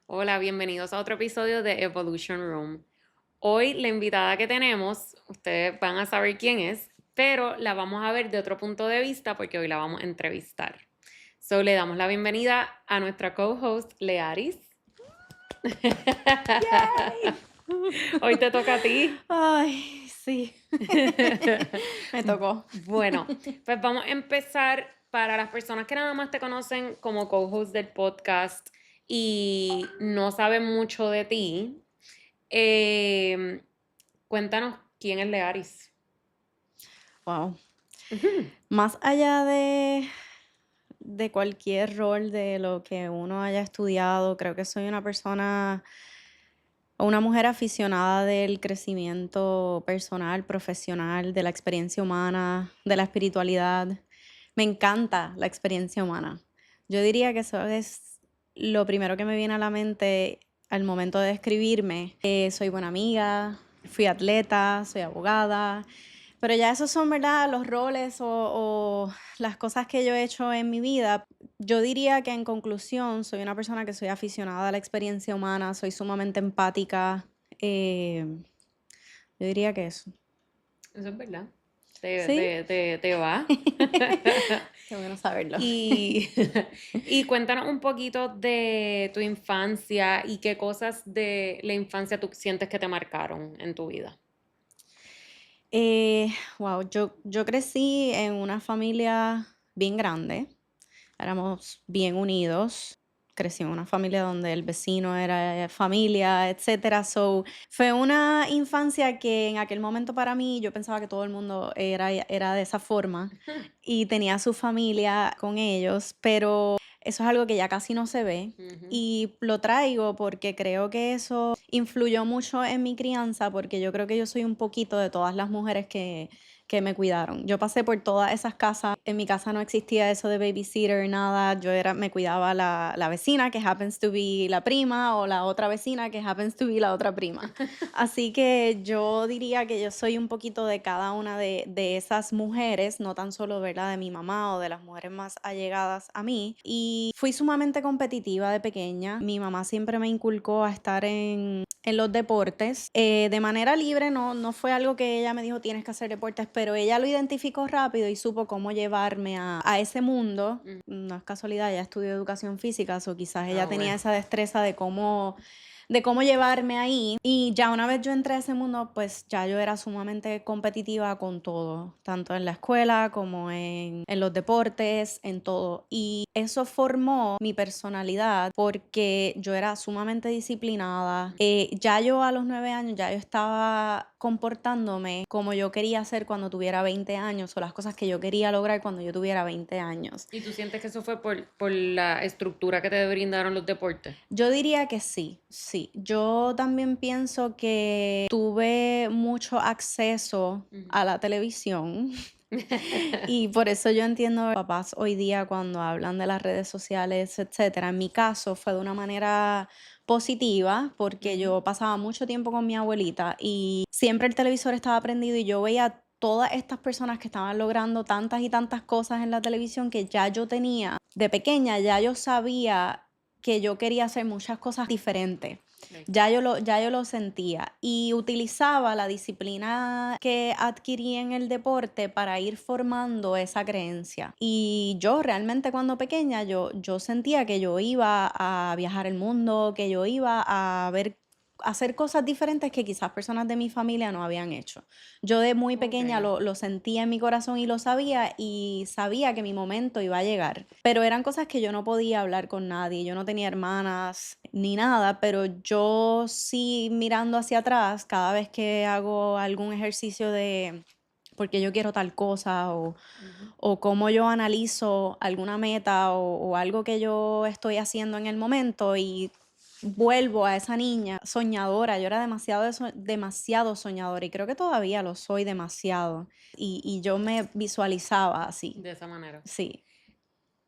Hola, bienvenidos a otro episodio de Evolution Room. Hoy la invitada que tenemos, ustedes van a saber quién es, pero la vamos a ver de otro punto de vista porque hoy la vamos a entrevistar. Le damos la bienvenida a nuestra co-host, Learis. ¡Yay! Hoy te toca a ti. Ay, sí. Me tocó. Bueno, pues vamos a empezar para las personas que nada más te conocen como co-host del podcast y no saben mucho de ti. Eh, Cuéntanos quién es Learis. Wow. Ujú. Más allá de cualquier rol de lo que uno haya estudiado, creo que soy una persona o una mujer aficionada del crecimiento personal, profesional, de la experiencia humana, de la espiritualidad. Me encanta la experiencia humana. Yo diría que eso es lo primero que me viene a la mente al momento de describirme. Soy buena amiga, fui atleta, soy abogada, pero ya esos son, ¿verdad?, los roles o las cosas que yo he hecho en mi vida. Yo diría que en conclusión soy una persona que soy aficionada a la experiencia humana, soy sumamente empática. eh, yo diría que eso. Eso es verdad. Te, ¿Sí? te, te, te va. Qué bueno saberlo. Y, y cuéntanos un poquito de tu infancia y qué cosas de la infancia tú sientes que te marcaron en tu vida. Wow, yo crecí en una familia bien grande, éramos bien unidos. Crecí en una familia donde el vecino era familia, etcétera. So, fue una infancia que en aquel momento para mí yo pensaba que todo el mundo era de esa forma y tenía su familia con ellos, pero eso es algo que ya casi no se ve. Ujú. Y lo traigo porque creo que eso influyó mucho en mi crianza, porque yo creo que yo soy un poquito de todas las mujeres que me cuidaron. Yo pasé por todas esas casas. En mi casa no existía eso de babysitter, nada. Me cuidaba la vecina que happens to be la prima o la otra vecina que happens to be la otra prima. Así que yo diría que yo soy un poquito de cada una de esas mujeres, no tan solo, ¿verdad?, de mi mamá o de las mujeres más allegadas a mí. Y fui sumamente competitiva de pequeña. Mi mamá siempre me inculcó a estar en los deportes. De manera libre, no fue algo que ella me dijo tienes que hacer deportes, pero ella lo identificó rápido y supo cómo llevarme a ese mundo. Mm. No es casualidad, ella estudió educación física, o quizás Ah, ella tenía bueno. esa destreza de cómo llevarme ahí. Y ya una vez yo entré a ese mundo, pues ya yo era sumamente competitiva con todo, tanto en la escuela como en los deportes, en todo. Y eso formó mi personalidad porque yo era sumamente disciplinada. Ya yo a los 9 años, ya yo estaba comportándome como yo quería ser cuando tuviera 20 años o las cosas que yo quería lograr cuando yo tuviera 20 años. ¿Y tú sientes que eso fue por la estructura que te brindaron los deportes? Yo diría que sí, sí. Yo también pienso que tuve mucho acceso Ujú. a la televisión y por eso yo entiendo a papás hoy día cuando hablan de las redes sociales, etcétera. En mi caso fue de una manera positiva porque Ujú. yo pasaba mucho tiempo con mi abuelita y siempre el televisor estaba prendido y yo veía todas estas personas que estaban logrando tantas y tantas cosas en la televisión que ya yo tenía de pequeña, ya yo sabía que yo quería hacer muchas cosas diferentes. Ya yo lo sentía y utilizaba la disciplina que adquirí en el deporte para ir formando esa creencia. Y yo realmente cuando pequeña, yo sentía que yo iba a viajar el mundo, que yo iba a hacer cosas diferentes que quizás personas de mi familia no habían hecho. Yo de muy pequeña Ok. lo sentía en mi corazón y sabía que mi momento iba a llegar. Pero eran cosas que yo no podía hablar con nadie. Yo no tenía hermanas ni nada, pero yo sí mirando hacia atrás, cada vez que hago algún ejercicio de porque yo quiero tal cosa Ujú. o cómo yo analizo alguna meta o algo que yo estoy haciendo en el momento y vuelvo a esa niña soñadora. Yo era demasiado soñadora y creo que todavía lo soy demasiado. Y yo me visualizaba así, De esa manera. sí.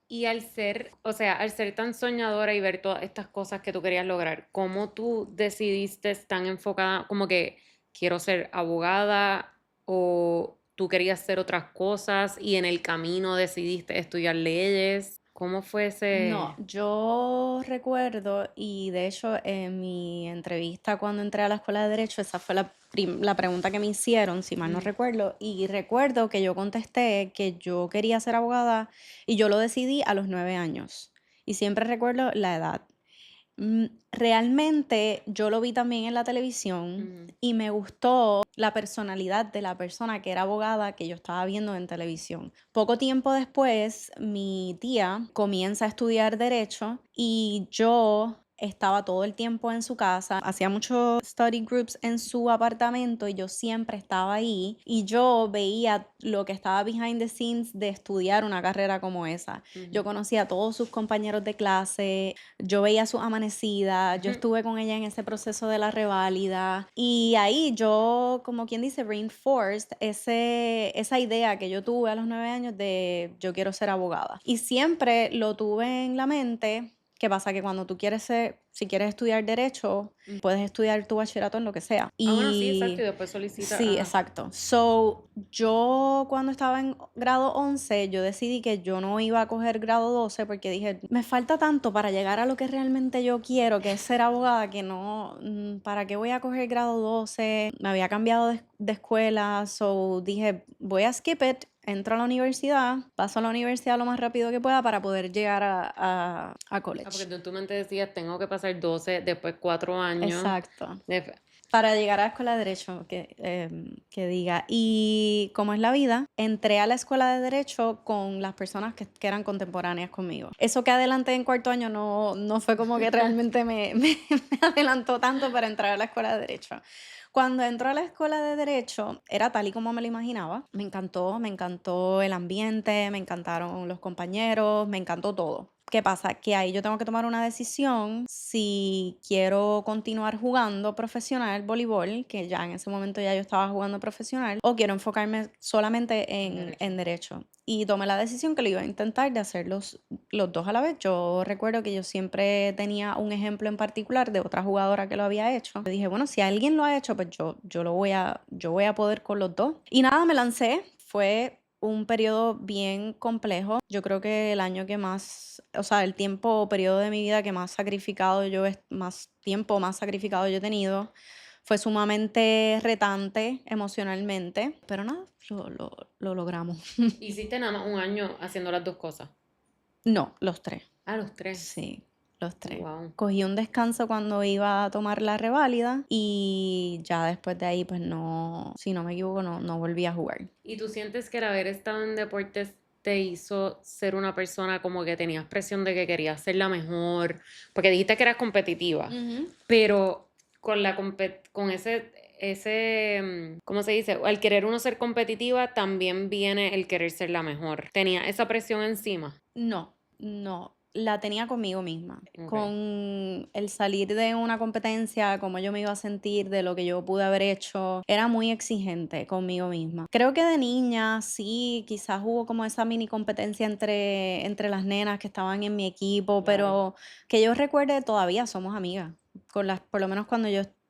Y al ser, o sea, al ser tan soñadora y ver todas estas cosas que tú querías lograr, ¿cómo tú decidiste tan enfocada, como que quiero ser abogada o tú querías hacer otras cosas y en el camino decidiste estudiar leyes? ¿Cómo fue No, ese? yo recuerdo, y de hecho en mi entrevista cuando entré a la escuela de Derecho, esa fue la pregunta que me hicieron, si mal no Ujú, recuerdo, y recuerdo que yo contesté que yo quería ser abogada y yo lo decidí a los 9 años. Y siempre recuerdo la edad. Realmente yo lo vi también en la televisión ujú. y me gustó la personalidad de la persona que era abogada que yo estaba viendo en televisión. Poco tiempo después, mi tía comienza a estudiar derecho y yo estaba todo el tiempo en su casa, hacía muchos study groups en su apartamento y yo siempre estaba ahí y yo veía lo que estaba behind the scenes de estudiar una carrera como esa. Yo Ujú. conocía a todos sus compañeros de clase, yo veía su amanecida, yo Ujú. estuve con ella en ese proceso de la reválida y ahí yo, como quien dice, reinforced esa idea que yo tuve a los 9 años de yo quiero ser abogada. Y siempre lo tuve en la mente. ¿Qué pasa? Que cuando tú quieres si quieres estudiar derecho, puedes estudiar tu bachillerato en lo que sea. Ah, bueno, sí, exacto, y Y después solicita, sí, ajá. exacto. So, yo cuando estaba en grado 11 yo decidí que yo no iba a coger grado 12 porque dije, me falta tanto para llegar a lo que realmente yo quiero, que es ser abogada, que no, ¿para qué voy a coger grado 12? Me había cambiado de escuela, so dije, voy a skip it. Entro a la universidad, paso a la universidad lo más rápido que pueda para poder llegar a Ah, porque college. tú en tu mente decías, tengo que pasar 12, después 4 años. Exacto. de- Para llegar a la escuela de derecho, que diga. Y como es la vida, entré a la escuela de derecho con las personas que eran contemporáneas conmigo. Eso que adelanté en cuarto año no fue como que realmente me adelantó tanto para entrar a la escuela de derecho. Cuando entró a la escuela de derecho, era tal y como me lo imaginaba. Me encantó el ambiente, me encantaron los compañeros, me encantó todo. ¿Qué pasa? Que ahí yo tengo que tomar una decisión si quiero continuar jugando profesional voleibol, que ya en ese momento ya yo estaba jugando profesional, o quiero enfocarme solamente En en derecho. derecho. Y tomé la decisión que lo iba a intentar de hacer los dos a la vez. Yo recuerdo que yo siempre tenía un ejemplo en particular de otra jugadora que lo había hecho. Yo dije, bueno, si alguien lo ha hecho, pues yo voy a poder con los dos. Y nada, me lancé. Fue un periodo bien complejo. Yo creo que el año que más, o sea, el tiempo o periodo de mi vida que más sacrificado más tiempo más sacrificado yo he tenido. Fue sumamente retante emocionalmente, pero nada, lo logramos. Hiciste nada más un año haciendo las dos cosas. No, los tres. Ah, los tres. Sí, los tres. Wow. Cogí un descanso cuando iba a tomar la reválida y ya después de ahí, pues no, si no me equivoco, no volví a jugar. ¿Y tú sientes que el haber estado en deportes te hizo ser una persona como que tenías presión de que querías ser la mejor? Porque dijiste que eras competitiva, Ujú. pero con con ¿cómo se dice? Al querer uno ser competitiva, también viene el querer ser la mejor. ¿Tenía esa presión encima? No, no, la tenía conmigo misma, Ok. con el salir de una competencia, cómo yo me iba a sentir, de lo que yo pude haber hecho, era muy exigente conmigo misma. Creo que de niña sí, quizás hubo como esa mini competencia entre las nenas que estaban en mi equipo, Claro. pero que yo recuerde todavía somos amigas. Por lo menos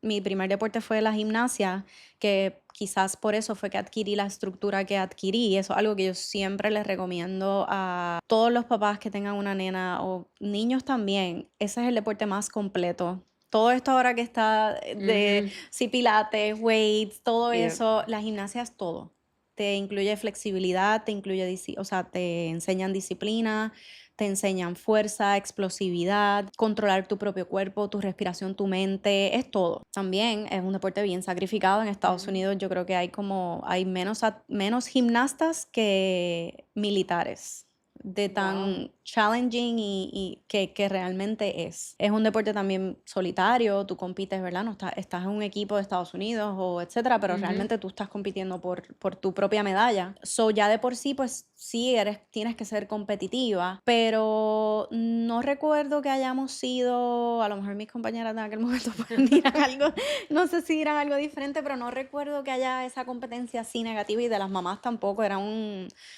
mi primer deporte fue la gimnasia, que quizás por eso fue que adquirí la estructura que adquirí. Eso es algo que yo siempre les recomiendo a todos los papás que tengan una nena o niños también. Ese es el deporte más completo. Todo esto ahora que está de Ujú. sí, pilates, weights, todo Yeah. eso, la gimnasia es todo. Te incluye flexibilidad, o sea, te enseñan disciplina, te enseñan fuerza, explosividad, controlar tu propio cuerpo, tu respiración, tu mente, es todo. También es un deporte bien sacrificado. En Estados Ujú. Unidos yo creo que hay menos gimnastas que militares, de Wow. tan challenging y que realmente es. Es un deporte también solitario, tú compites, ¿verdad? No estás en un equipo de Estados Unidos o etcétera, pero Ujú. realmente tú estás compitiendo por tu propia medalla. So ya de por sí, pues sí, tienes que ser competitiva, pero no recuerdo que hayamos sido, a lo mejor mis compañeras de aquel momento pues, dirán algo, no sé si dirán algo diferente, pero no recuerdo que haya esa competencia así negativa y de las mamás tampoco.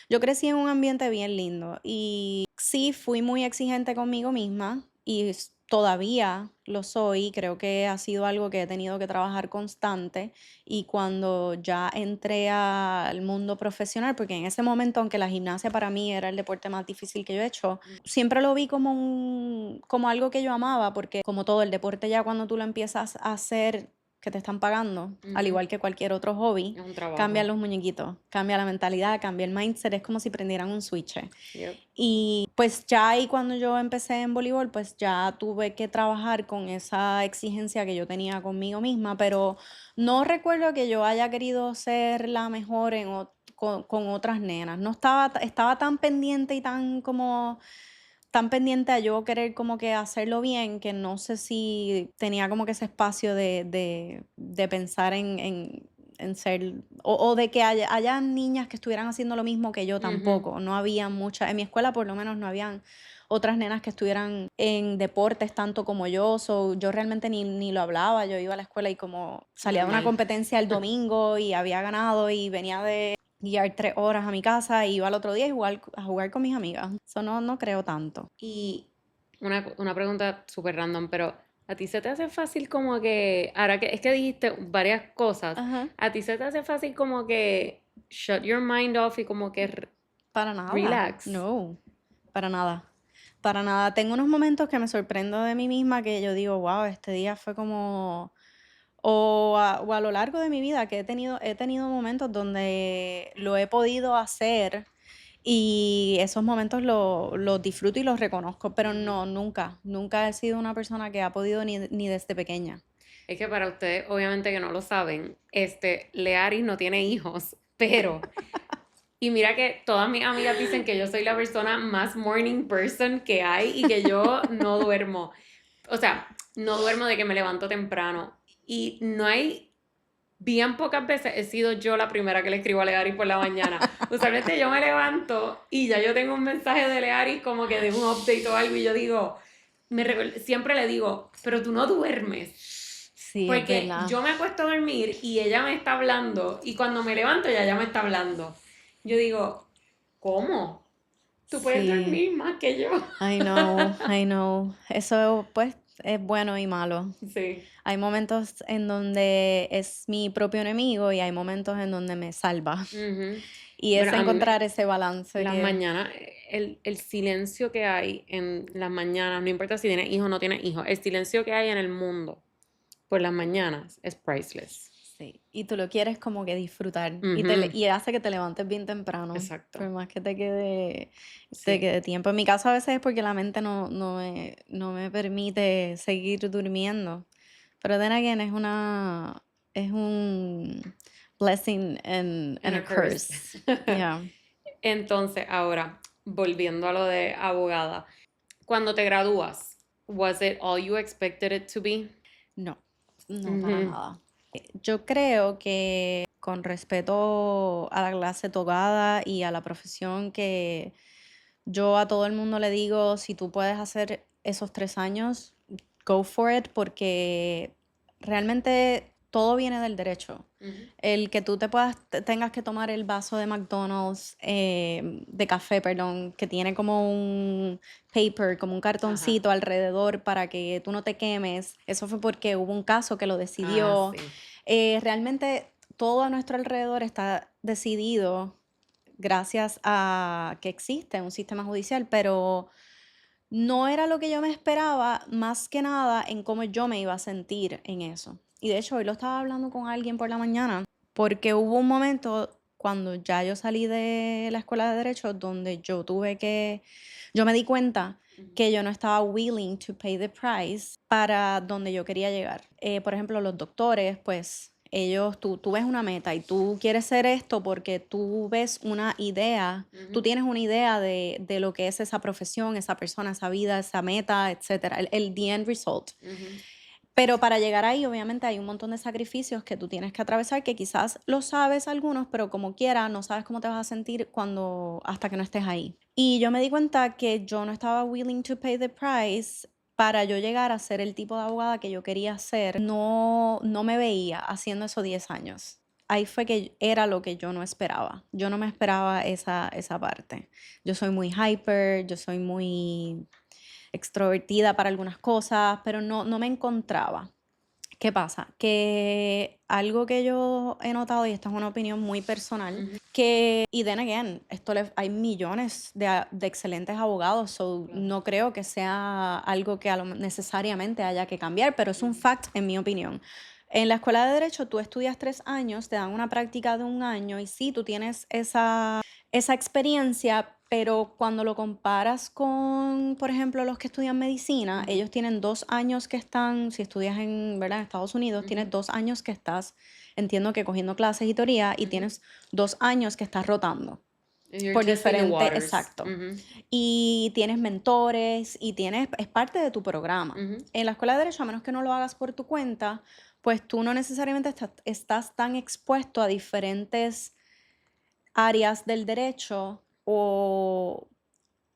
Yo crecí en un ambiente bien lindo y sí fui muy exigente conmigo misma y todavía lo soy, creo que ha sido algo que he tenido que trabajar constante y cuando ya entré al mundo profesional, porque en ese momento, aunque la gimnasia para mí era el deporte más difícil que yo he hecho, siempre lo vi como como algo que yo amaba, porque como todo el deporte ya cuando tú lo empiezas a hacer que te están pagando, al Ujú. igual que cualquier otro hobby, Es un trabajo. cambian los muñequitos, cambia la mentalidad, cambia el mindset, es como si prendieran un switch. Yep. Y pues ya ahí cuando yo empecé en voleibol, pues ya tuve que trabajar con esa exigencia que yo tenía conmigo misma, pero no recuerdo que yo haya querido ser la mejor con otras nenas. No estaba tan pendiente y tan pendiente a yo querer como que hacerlo bien, que no sé si tenía como que ese espacio de pensar en ser, o de que haya niñas que estuvieran haciendo lo mismo que yo Ujú. tampoco. No había muchas, en mi escuela por lo menos no habían otras nenas que estuvieran en deportes tanto como yo, yo realmente ni lo hablaba, yo iba a la escuela y como salía de una Normal. competencia el domingo y había ganado y venía de guiar 3 horas a mi casa y iba al otro día a jugar con mis amigas. Eso no creo tanto. Y una pregunta súper random, pero ¿a ti se te hace fácil como que, ahora que es que dijiste varias cosas, Ajá. ¿a ti se te hace fácil como que shut your mind off y como que Para nada. relax? No, para nada. Para nada. Tengo unos momentos que me sorprendo de mí misma que yo digo, wow, este día fue como... o a lo largo de mi vida que he tenido momentos donde lo he podido hacer y esos momentos los disfruto y los reconozco, pero Ujú. no, nunca he sido una persona que ha podido ni desde pequeña. Es que para ustedes, obviamente que no lo saben, Learis no tiene hijos, pero, y mira que todas mis amigas dicen que yo soy la persona más morning person que hay y que yo no duermo. O sea, no duermo de que me levanto temprano. Y no hay, bien pocas veces he sido yo la primera que le escribo a Learis por la mañana. Usualmente yo me levanto y ya yo tengo un mensaje de Learis como que de un update o algo y yo digo, siempre le digo, pero tú no duermes. Sí, es Porque verdad. yo me acuesto a dormir y ella me está hablando y cuando me levanto ya me está hablando. Yo digo, ¿cómo? Tú puedes Sí. dormir más que yo. I know. Eso pues es bueno y malo. Sí. Hay momentos en donde es mi propio enemigo y hay momentos en donde me salva. Ujú. Y Bueno, es a mí encontrar ese balance las que mañanas, el silencio que hay en las mañanas, no importa si tienes hijos o no tienes hijos, el silencio que hay en el mundo por las mañanas es priceless. sí, y tú lo quieres como que disfrutar Ujú. y hace que te levantes bien temprano, Exacto. por más que te Sí. quede tiempo. En mi caso a veces es porque la mente no me permite seguir durmiendo. Pero then again es un blessing and And a a curse. curse. Yeah. Entonces, ahora, volviendo a lo de abogada, cuando te gradúas, was it all you expected it to be? No, no, para Ujú. nada. Yo creo que con respeto a la clase tocada y a la profesión que yo a todo el mundo le digo, si tú puedes hacer esos 3 años, go for it, porque realmente todo viene del derecho. Ujú. El que tú tengas que tomar el vaso de McDonald's, de café, perdón, que tiene como un paper, como un Ajá. cartoncito alrededor para que tú no te quemes, eso fue porque hubo un caso que lo Ah, decidió. sí. Realmente todo a nuestro alrededor está decidido gracias a que existe un sistema judicial, pero no era lo que yo me esperaba, más que nada en cómo yo me iba a sentir en eso. Y de hecho, hoy lo estaba hablando con alguien por la mañana, porque hubo un momento cuando ya yo salí de la escuela de derecho donde yo me di cuenta Ujú. que yo no estaba willing to pay the price para donde yo quería llegar. Por ejemplo, los doctores, pues tú ves una meta y tú quieres ser esto porque tú ves una idea, tú Ujú. tienes una idea de lo que es esa profesión, esa persona, esa vida, esa meta, etcétera, the end result. Ujú. Pero para llegar ahí, obviamente, hay un montón de sacrificios que tú tienes que atravesar, que quizás lo sabes algunos, pero como quiera, no sabes cómo te vas a sentir hasta que no estés ahí. Y yo me di cuenta que yo no estaba willing to pay the price para yo llegar a ser el tipo de abogada que yo quería ser. No me veía haciendo eso 10 años. Ahí fue que era lo que yo no esperaba. Yo no me esperaba esa parte. Yo soy muy hyper, yo soy muy extrovertida para algunas cosas, pero no me encontraba. ¿Qué pasa? Que algo que yo he notado, y esta es una opinión muy personal, Ujú. y then again, hay millones de excelentes abogados, so Claro. no creo que sea algo que necesariamente haya que cambiar, pero es un Ujú. fact en mi opinión. En la escuela de Derecho tú estudias 3 años, te dan una práctica de 1 año y sí, tú tienes esa experiencia, pero cuando lo comparas con, por ejemplo, los que estudian medicina, Ujú. ellos tienen 2 años que están, si estudias en, ¿verdad? En Estados Unidos, tienes Ujú. 2 años que estás, entiendo que cogiendo clases y teoría, y Ujú. tienes 2 años que estás rotando And you're por testing the diferentes, waters. exacto. Ujú. Y tienes mentores y es parte de tu programa. Ujú. En la escuela de Derecho, a menos que no lo hagas por tu cuenta, pues tú no necesariamente estás tan expuesto a diferentes áreas del derecho o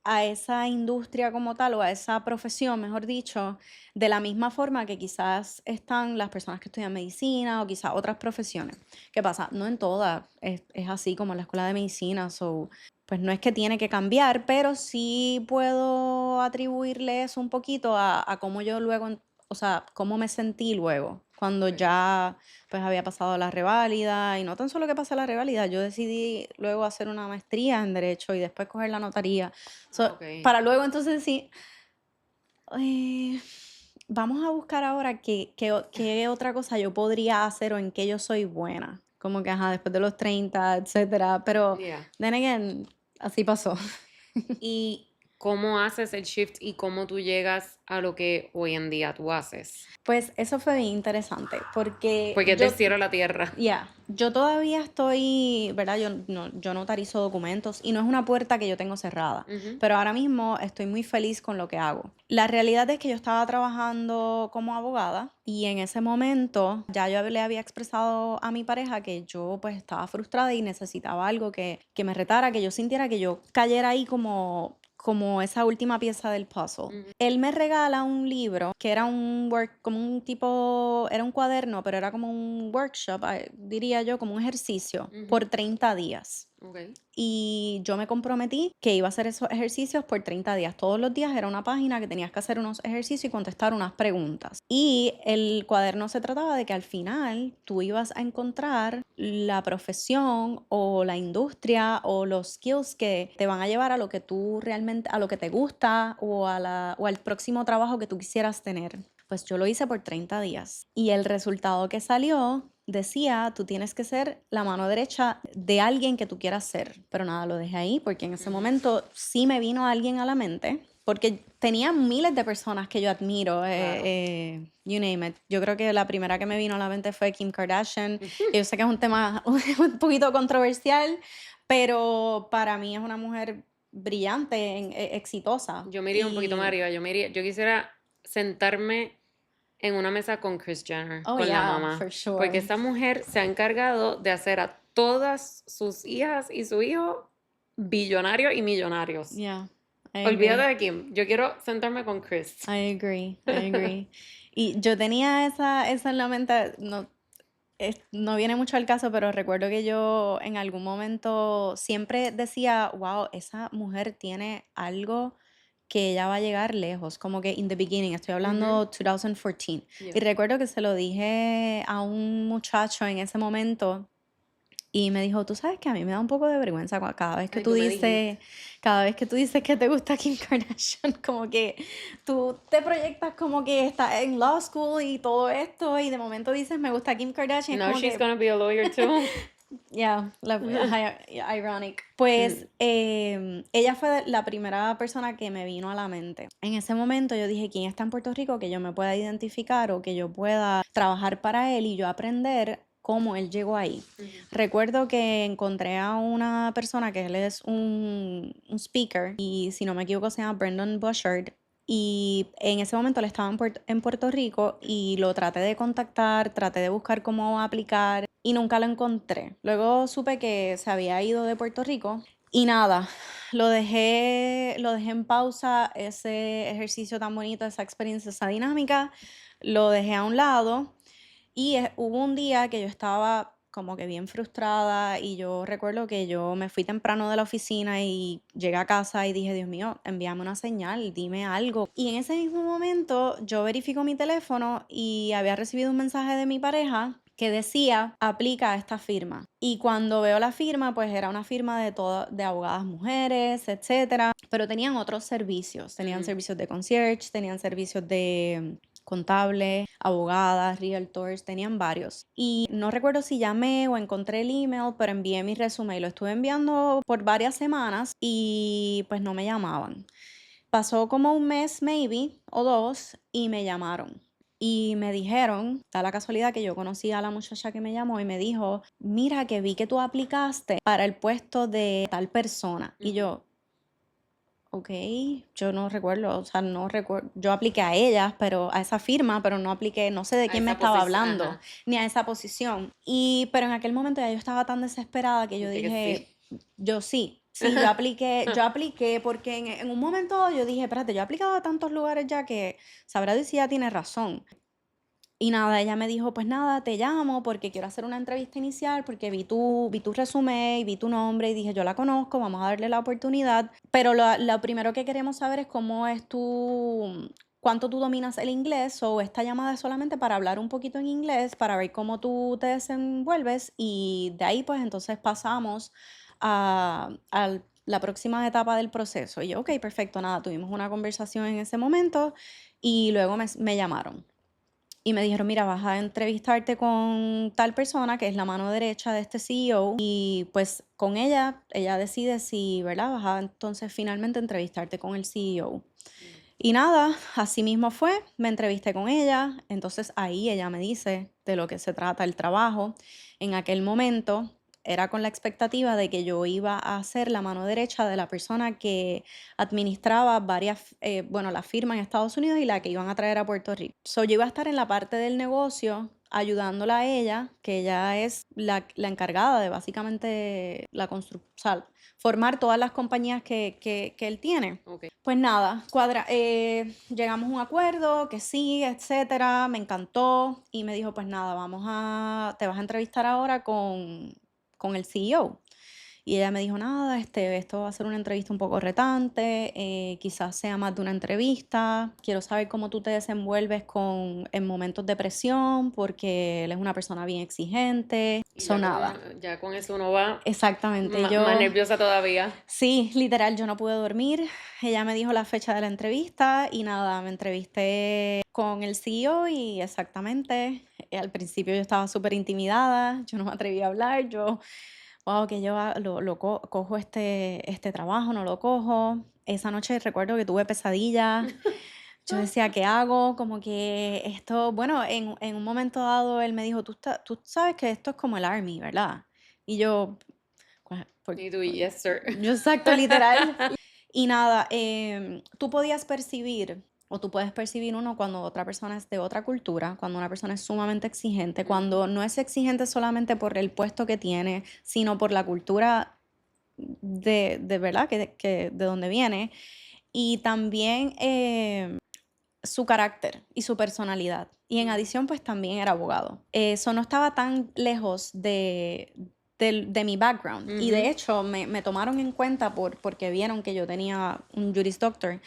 a esa industria como tal o a esa profesión, mejor dicho, de la misma forma que quizás están las personas que estudian medicina o quizás otras profesiones. ¿Qué pasa? No en todas es así como en la escuela de medicina, so, pues no es que tiene que cambiar, pero sí puedo atribuirle eso un poquito a cómo yo luego, o sea, cómo me sentí luego, cuando Ok. ya pues había pasado la reválida y no tan solo que pasé la reválida, yo decidí luego hacer una maestría en derecho y después coger la notaría. Ah, So, ok. para luego entonces decir, eh, vamos a buscar ahora qué otra cosa yo podría hacer o en qué yo soy buena. Como que, ajá, después de los 30 etcétera. Pero, Yeah. then again, así pasó. ¿Y cómo haces el shift y cómo tú llegas a lo que hoy en día tú haces? Pues eso fue bien interesante porque Porque es del cielo a la tierra. yo todavía estoy, ¿verdad? Yo notarizo documentos y no es una puerta que yo tengo cerrada, Ujú. pero ahora mismo estoy muy feliz con lo que hago. La realidad es que yo estaba trabajando como abogada y en ese momento ya yo le había expresado a mi pareja que yo pues estaba frustrada y necesitaba algo que me retara, que yo sintiera que yo cayera ahí como esa última pieza del puzzle. Ujú. Él me regala un libro que era como un tipo, era un cuaderno, pero era como un workshop, diría yo, como un ejercicio Ujú. por 30 días. Ok. Y yo me comprometí que iba a hacer esos ejercicios por 30 días. Todos los días era una página que tenías que hacer unos ejercicios y contestar unas preguntas. Y el cuaderno se trataba de que al final tú ibas a encontrar la profesión o la industria o los skills que te van a llevar a lo que tú realmente, a lo que te gusta o al próximo trabajo que tú quisieras tener. Pues yo lo hice por 30 días y el resultado que salió decía, tú tienes que ser la mano derecha de alguien que tú quieras ser. Pero nada, lo dejé ahí porque en ese Ujú. momento sí me vino alguien a la mente, porque tenía miles de personas que yo admiro, Claro. you name it. Yo creo que la primera que me vino a la mente fue Kim Kardashian. Yo sé que es un tema un poquito controversial, pero para mí es una mujer brillante, exitosa. Yo me iría un poquito más Y, arriba. Yo quisiera sentarme en una mesa con Kris Jenner, oh con la yeah, mamá. for Porque sure. esa mujer se ha encargado de hacer a todas sus hijas y su hijo billonarios y millonarios. Yeah, I Olvídate agree. de Kim. Yo quiero sentarme con Kris. I agree, I agree. Y yo tenía esa en la mente, no viene mucho al caso, pero recuerdo que yo en algún momento siempre decía, wow, esa mujer tiene algo que ella va a llegar lejos, como que in the beginning, estoy Ujú. hablando 2014. Yeah. Y recuerdo que se lo dije a un muchacho en ese momento y me dijo, tú sabes que a mí me da un poco de vergüenza cada vez que Ay, tú me dijiste. cada vez que tú dices que te gusta Kim Kardashian, como que tú te proyectas como que estás en law school y todo esto y de momento dices me gusta Kim Kardashian, es Now como she's que, gonna be a lawyer too. yeah, ironic. Pues ella fue la primera persona que me vino a la mente. En ese momento yo dije, ¿quién está en Puerto Rico que yo me pueda identificar o que yo pueda trabajar para él y yo aprender cómo él llegó ahí? Ujú. Recuerdo que encontré a una persona que él es un speaker y si no me equivoco se llama Brendan Bushard. Y en ese momento él estaba en Puerto Rico y lo traté de contactar, traté de buscar cómo aplicar y nunca lo encontré. Luego supe que se había ido de Puerto Rico y nada, lo dejé en pausa, ese ejercicio tan bonito, esa experiencia, esa dinámica, lo dejé a un lado y hubo un día que yo estaba como que bien frustrada y yo recuerdo que yo me fui temprano de la oficina y llegué a casa y dije, Dios mío, envíame una señal, dime algo. Y en ese mismo momento yo verifico mi teléfono y había recibido un mensaje de mi pareja que decía, aplica a esta firma. Y cuando veo la firma, pues era una firma de abogadas mujeres, etcétera, pero tenían otros servicios, tenían servicios de concierge, tenían servicios de contables, abogadas, realtors, tenían varios. Y no recuerdo si llamé o encontré el email, pero envié mi resumen y lo estuve enviando por varias semanas y pues no me llamaban. Pasó como un mes, maybe, o dos, y me llamaron. Y me dijeron, da la casualidad que yo conocí a la muchacha que me llamó y me dijo, mira que vi que tú aplicaste para el puesto de tal persona. Y yo, ok, yo no recuerdo, o sea, no recuerdo, yo apliqué a ellas, pero a esa firma, pero no apliqué, no sé de A quién me esa estaba posición, hablando, ajá. ni a esa posición. Pero en aquel momento ya yo estaba tan desesperada que yo Dice que dije, sí. yo sí, yo apliqué porque en un momento yo dije, espérate, yo he aplicado a tantos lugares ya que sabrá Dios si ella tiene razón. Y nada, ella me dijo, pues nada, te llamo porque quiero hacer una entrevista inicial porque vi tu resumen y vi tu nombre y dije, yo la conozco, vamos a darle la oportunidad. Pero lo primero que queremos saber es cómo es cuánto tú dominas el inglés o esta llamada es solamente para hablar un poquito en inglés, para ver cómo tú te desenvuelves y de ahí pues entonces pasamos a la próxima etapa del proceso. Y yo, ok, perfecto, nada, tuvimos una conversación en ese momento y luego me llamaron. Y me dijeron, mira, vas a entrevistarte con tal persona que es la mano derecha de este CEO y pues con ella decide si, ¿verdad? Vas a entonces finalmente entrevistarte con el CEO. Y nada, así mismo fue, me entrevisté con ella, entonces ahí ella me dice de lo que se trata el trabajo. En aquel momento era con la expectativa de que yo iba a ser la mano derecha de la persona que administraba la firma en Estados Unidos y la que iban a traer a Puerto Rico. So, yo iba a estar en la parte del negocio ayudándola a ella, que ella es la encargada de básicamente la construcción, formar todas las compañías que él tiene. Ok. Pues nada, llegamos a un acuerdo, que sí, etcétera, me encantó y me dijo, pues nada, te vas a entrevistar ahora con el CEO. Y ella me dijo, nada, esto va a ser una entrevista un poco retante, quizás sea más de una entrevista. Quiero saber cómo tú te desenvuelves en momentos de presión, porque él es una persona bien exigente. Y ya Nada. ya con eso uno va Exactamente, más nerviosa todavía. sí, literal, yo no pude dormir. Ella me dijo la fecha de la entrevista y nada, me entrevisté con el CEO y exactamente, al principio yo estaba súper intimidada, yo no me atreví a hablar, wow, que yo cojo este trabajo, no lo cojo. Esa noche recuerdo que tuve pesadillas. Yo decía, ¿qué hago? Como que esto, bueno, en un momento dado él me dijo, tú sabes que esto es como el Army, ¿verdad? Y yo, Y tú, yes, sir. yo exacto, literal. Y nada, tú podías percibir, o tú puedes percibir uno cuando otra persona es de otra cultura, cuando una persona es sumamente exigente, cuando no es exigente solamente por el puesto que tiene, sino por la cultura de verdad que de donde viene. Y también su carácter y su personalidad. Y en adición, pues también era abogado. Eso no estaba tan lejos de mi background. Y de hecho, me tomaron en cuenta porque vieron que yo tenía un Juris Doctor.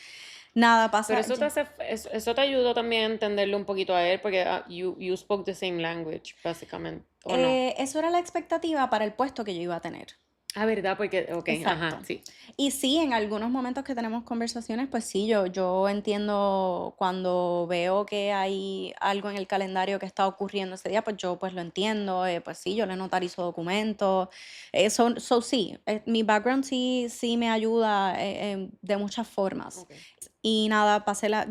Nada Pero pasa. eso te ayudó también a entenderlo un poquito a él, porque you spoke the same language, básicamente, ¿o no? Eso era la expectativa para el puesto que yo iba a tener. Ah, ¿verdad? Porque, ok, Exacto. ajá, sí. Y sí, en algunos momentos que tenemos conversaciones, pues sí, yo entiendo cuando veo que hay algo en el calendario que está ocurriendo ese día, pues yo pues lo entiendo, pues sí, yo le notarizo documentos. Sí, mi background sí me ayuda de muchas formas. Ok. Y nada,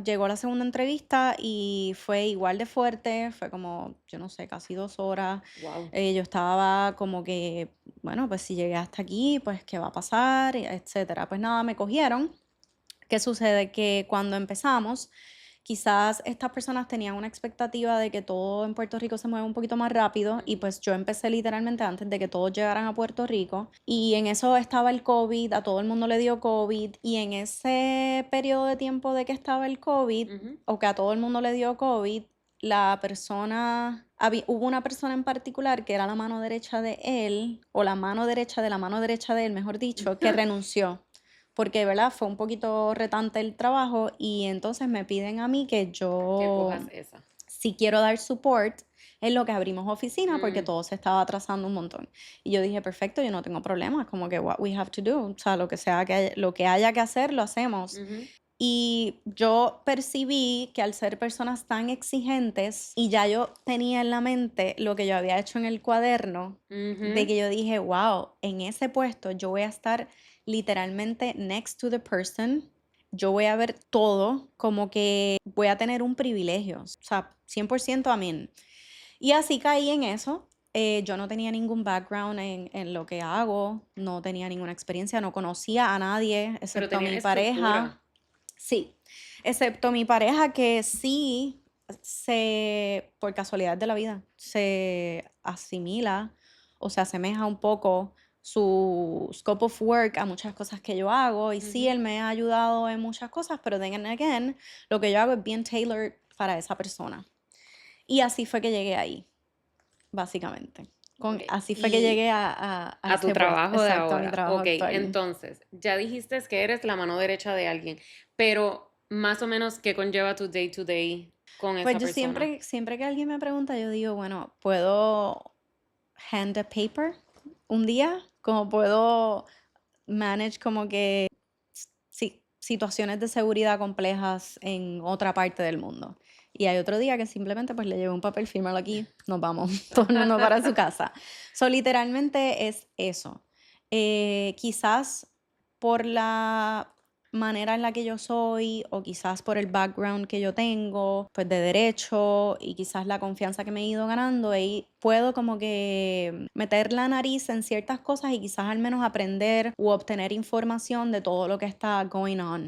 llegó la segunda entrevista y fue igual de fuerte, fue como, yo no sé, casi 2 horas. Wow. Yo estaba como que, bueno, pues si llegué hasta aquí, pues qué va a pasar, etcétera. Pues nada, me cogieron. ¿Qué sucede? Que cuando empezamos, quizás estas personas tenían una expectativa de que todo en Puerto Rico se mueva un poquito más rápido y pues yo empecé literalmente antes de que todos llegaran a Puerto Rico y en eso estaba el COVID, a todo el mundo le dio COVID y en ese periodo de tiempo de que estaba el COVID Ujú. o que a todo el mundo le dio COVID, hubo una persona en particular que era la mano derecha de él, o la mano derecha de la mano derecha de él, mejor dicho, que renunció. Porque, ¿verdad? Fue un poquito retante el trabajo y entonces me piden a mí que Que yo, cojas esa. si quiero dar support, en lo que abrimos oficina porque Mm, todo se estaba atrasando un montón. Y yo dije, perfecto, yo no tengo problemas, como que what we have to do, o sea, lo que haya que hacer, lo hacemos. ujú, Y yo percibí que al ser personas tan exigentes, y ya yo tenía en la mente lo que yo había hecho en el cuaderno, de ujú. que yo dije, wow, en ese puesto yo voy a estar literalmente next to the person, yo voy a ver todo, como que voy a tener un privilegio, o sea, 100% a mí. Y así caí en eso. Yo no tenía ningún background en lo que hago, no tenía ninguna experiencia, no conocía a nadie, Pero excepto a tenía mi estructura. pareja. Sí, excepto mi pareja que sí por casualidad de la vida, se asimila o se asemeja un poco su scope of work a muchas cosas que yo hago y sí, Ujú. él me ha ayudado en muchas cosas, pero then again, lo que yo hago es bien tailored para esa persona. Y así fue que llegué ahí, básicamente. Ok, Así fue que y llegué a a tu ese puesto, trabajo de exacto, a mi ahora. trabajo Ok, actual. entonces, ya dijiste que eres la mano derecha de alguien, pero más o menos, ¿qué conlleva tu day to day con Pues esa yo persona? siempre que alguien me pregunta, yo digo, bueno, ¿puedo hand a paper un día? Como puedo manage como que sí, situaciones de seguridad complejas en otra parte del mundo. Y hay otro día que simplemente pues le llevo un papel, fírmalo aquí, nos vamos, todo el mundo para su casa. So, literalmente es eso. Quizás por la manera en la que yo soy o quizás por el background que yo tengo, pues de derecho y quizás la confianza que me he ido ganando, y puedo como que meter la nariz en ciertas cosas y quizás al menos aprender u obtener información de todo lo que está going on.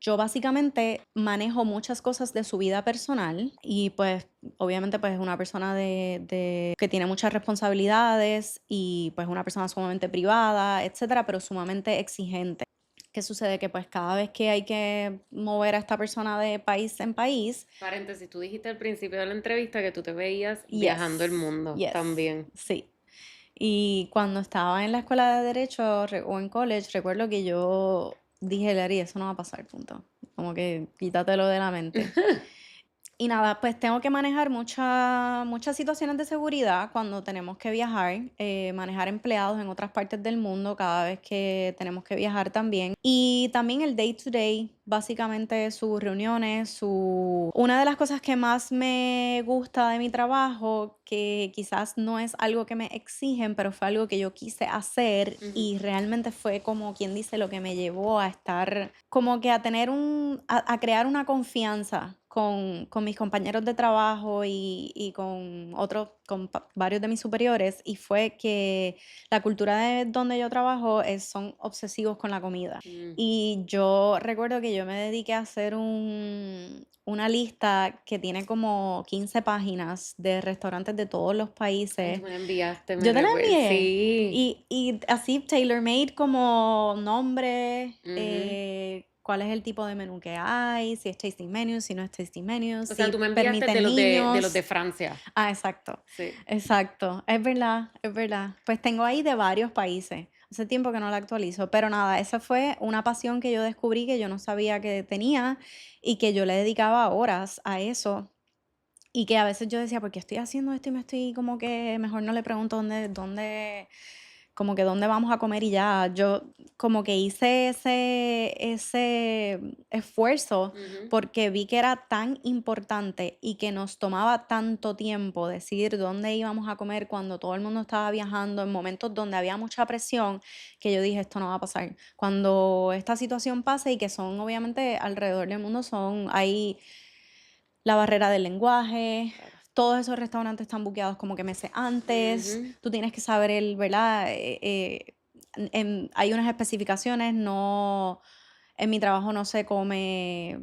Yo básicamente manejo muchas cosas de su vida personal y pues obviamente pues es una persona que tiene muchas responsabilidades y pues una persona sumamente privada, etcétera, pero sumamente exigente. ¿Qué sucede? Que pues cada vez que hay que mover a esta persona de país en país, Paréntesis, tú dijiste al principio de la entrevista que tú te veías viajando el yes, mundo yes, también. sí. Y cuando estaba en la escuela de derecho o en college, recuerdo que yo dije, Larry, eso no va a pasar, punto. Como que quítatelo de la mente. Y nada, pues tengo que manejar muchas situaciones de seguridad cuando tenemos que viajar, manejar empleados en otras partes del mundo cada vez que tenemos que viajar también. Y también el day to day, básicamente sus reuniones, Una de las cosas que más me gusta de mi trabajo, que quizás no es algo que me exigen, pero fue algo que yo quise hacer Ujú. y realmente fue como quien dice lo que me llevó a estar, como que a tener a crear una confianza con mis compañeros de trabajo y con varios de mis superiores, y fue que la cultura de donde yo trabajo son obsesivos con la comida. Mm. Y yo recuerdo que yo me dediqué a hacer una lista que tiene como 15 páginas de restaurantes de todos los Ay, tú países. me la enviaste, me Yo te la recuerdo. envié. Sí. Y así tailor-made como nombre, Ujú. cuál es el tipo de menú que hay, si es tasting menu, si no es tasting menu, O sea, si tú me enviaste permiten de los de niños. Francia. Ah, exacto, Sí. exacto. Es verdad, es verdad. Pues tengo ahí de varios países. Hace tiempo que no la actualizo, pero nada, esa fue una pasión que yo descubrí que yo no sabía que tenía y que yo le dedicaba horas a eso. Y que a veces yo decía, ¿por qué estoy haciendo esto? Y me estoy como que mejor no le pregunto como que dónde vamos a comer y ya. Yo como que hice ese esfuerzo Ujú. porque vi que era tan importante y que nos tomaba tanto tiempo decidir dónde íbamos a comer cuando todo el mundo estaba viajando, en momentos donde había mucha presión, que yo dije, esto no va a pasar. Cuando esta situación pase, y que son obviamente alrededor del mundo, hay la barrera del lenguaje, Claro. todos esos restaurantes están buqueados como que meses antes, Ujú. tú tienes que saber ¿verdad? Hay unas especificaciones, no, en mi trabajo no se come,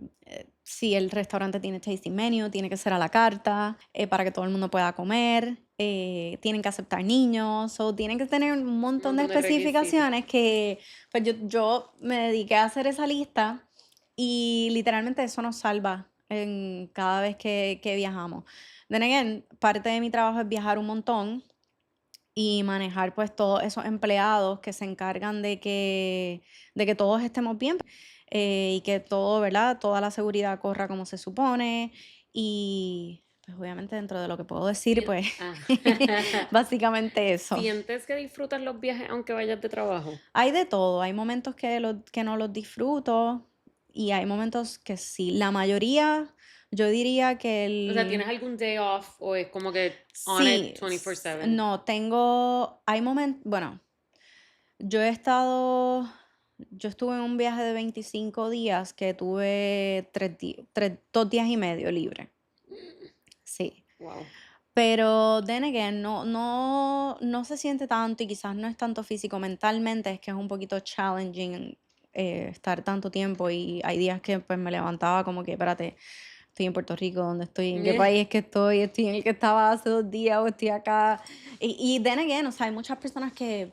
si el restaurante tiene tasting menu, tiene que ser a la carta, para que todo el mundo pueda comer, tienen que aceptar niños, o tienen que tener un Un montón de montón de requisitos. especificaciones que pues yo me dediqué a hacer esa lista y literalmente eso nos salva en cada vez que viajamos. Then again, parte de mi trabajo es viajar un montón y manejar pues todos esos empleados que se encargan de que todos estemos bien y que todo, ¿verdad? Toda la seguridad corra como se supone y pues obviamente dentro de lo que puedo decir, Sien- pues ah. básicamente eso. ¿Sientes que disfrutas los viajes aunque vayas de trabajo? Hay de todo, hay momentos que no los disfruto y hay momentos que sí. La mayoría, yo diría que O sea, ¿tienes el... algún day off o es como que on it Sí, 24/7? no, hay momentos, bueno, yo he estado, yo estuve en un viaje de 25 días que tuve 2 días y medio libre, sí. Wow. Pero then again, no se siente tanto y quizás no es tanto físico, mentalmente es que es un poquito challenging estar tanto tiempo y hay días que pues me levantaba como que, espérate, estoy en Puerto Rico, ¿dónde estoy? ¿En qué país es que estoy? ¿Estoy en el que estaba hace 2 días o estoy acá? Y then again, o sea, hay muchas personas que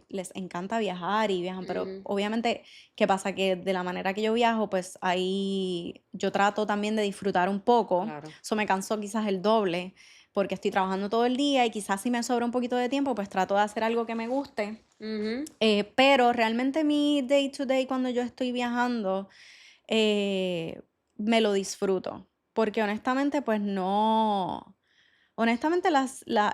les encanta viajar y viajan, pero Ujú, obviamente, ¿qué pasa? Que de la manera que yo viajo, pues ahí yo trato también de disfrutar un poco, claro. eso me cansó quizás el doble, porque estoy trabajando todo el día y quizás si me sobra un poquito de tiempo, pues trato de hacer algo que me guste. Ujú, Pero realmente mi day to day cuando yo estoy viajando, eh, me lo disfruto, porque honestamente, pues no, honestamente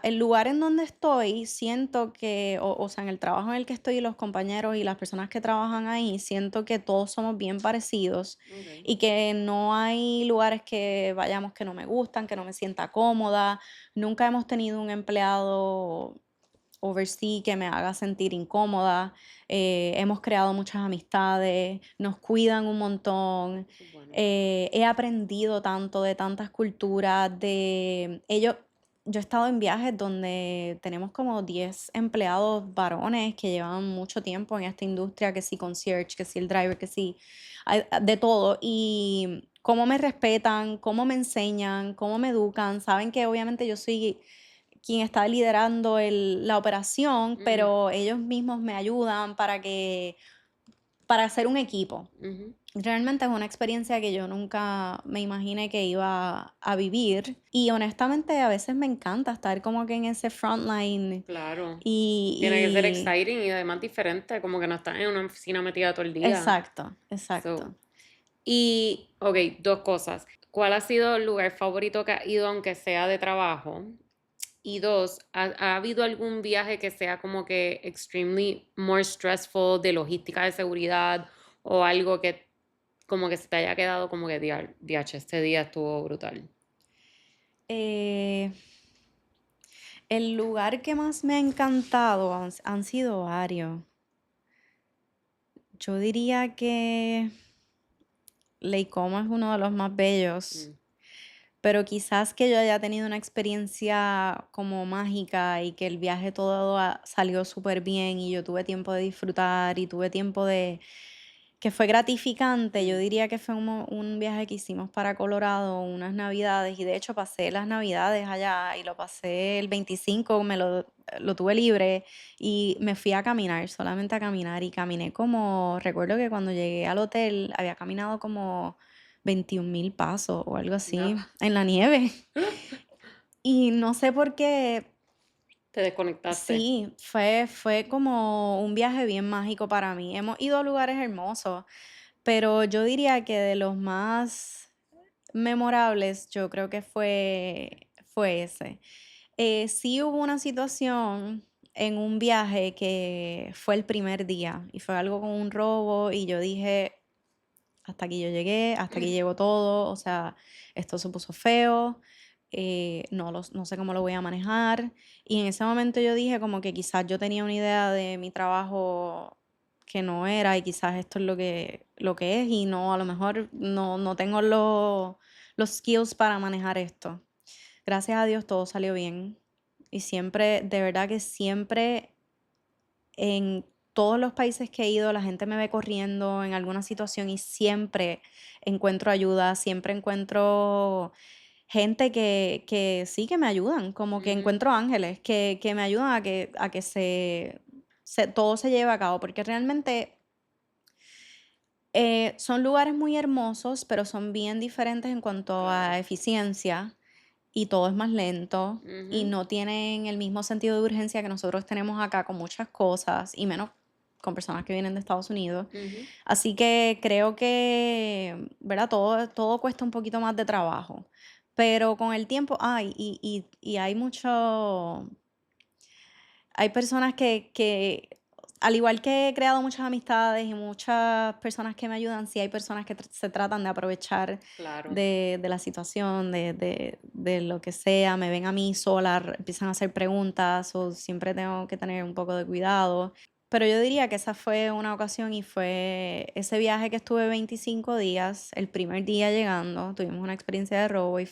el lugar en donde estoy, siento que, o sea, en el trabajo en el que estoy, los compañeros y las personas que trabajan ahí, siento que todos somos bien parecidos ok. y que no hay lugares que vayamos que no me gustan, que no me sienta cómoda. Nunca hemos tenido un empleado oversee que me haga sentir incómoda. Hemos creado muchas amistades, nos cuidan un montón. Eso es bueno. He aprendido tanto de tantas culturas, de ellos. Yo he estado en viajes donde tenemos como 10 empleados varones que llevan mucho tiempo en esta industria, que sí concierge, que sí el driver, que sí, de todo. Y cómo me respetan, cómo me enseñan, cómo me educan. Saben que obviamente yo soy quien está liderando la operación, Ujú, pero ellos mismos me ayudan para hacer un equipo. ujú, Realmente es una experiencia que yo nunca me imaginé que iba a vivir y honestamente a veces me encanta estar como que en ese frontline claro. Tiene que ser y exciting y además diferente, como que no estás en una oficina metida todo el día. exacto, exacto. So, y, ok, dos cosas. ¿Cuál ha sido el lugar favorito que has ido, aunque sea de trabajo? Y dos, ¿ha habido algún viaje que sea como que extremely more stressful de logística de seguridad o algo que como que se te haya quedado como que diache, este día estuvo brutal? Eh, el lugar que más me ha encantado han sido varios. Yo diría que Lake Como es uno de los más bellos. Mm, Pero quizás que yo haya tenido una experiencia como mágica y que el viaje todo salió súper bien y yo tuve tiempo de disfrutar y tuve tiempo de... que fue gratificante, yo mm. diría que fue un viaje que hicimos para Colorado, unas navidades, y de hecho pasé las navidades allá y lo pasé el 25, lo tuve libre y me fui a caminar, solamente a caminar y caminé como, recuerdo que cuando llegué al hotel había caminado como 21,000 pasos o algo No. así en la nieve. Y no sé por qué, Te desconectaste. sí, fue como un viaje bien mágico para mí. Hemos ido a lugares hermosos, pero yo diría que de los más memorables, yo creo que fue ese. Sí hubo una situación en un viaje que fue el primer día y fue algo con un robo y yo dije, hasta aquí yo llegué, hasta aquí llegó todo, o sea, esto se puso feo, no sé cómo lo voy a manejar. Y en ese momento yo dije como que quizás yo tenía una idea de mi trabajo que no era y quizás esto es lo que es y no, a lo mejor no tengo los skills para manejar esto. Gracias a Dios todo salió bien y siempre, de verdad que siempre en todos los países que he ido, la gente me ve corriendo en alguna situación y siempre encuentro ayuda, siempre encuentro gente que sí que me ayudan, como que Ujú, encuentro ángeles que me ayudan a que todo se lleve a cabo, porque realmente Son lugares muy hermosos, pero son bien diferentes en cuanto Claro. a eficiencia y todo es más lento y Ujú, no tienen el mismo sentido de urgencia que nosotros tenemos acá con muchas cosas y menos con personas que vienen de Estados Unidos. ujú. Así que creo que, ¿verdad? Todo cuesta un poquito más de trabajo, pero con el tiempo, ay, y hay mucho, hay personas que, al igual que he creado muchas amistades y muchas personas que me ayudan, sí hay personas que se tratan de aprovechar Claro. de la situación, de lo que sea, me ven a mí sola, empiezan a hacer preguntas o siempre tengo que tener un poco de cuidado. Pero yo diría que esa fue una ocasión y fue ese viaje que estuve 25 días, el primer día llegando, tuvimos una experiencia de robo y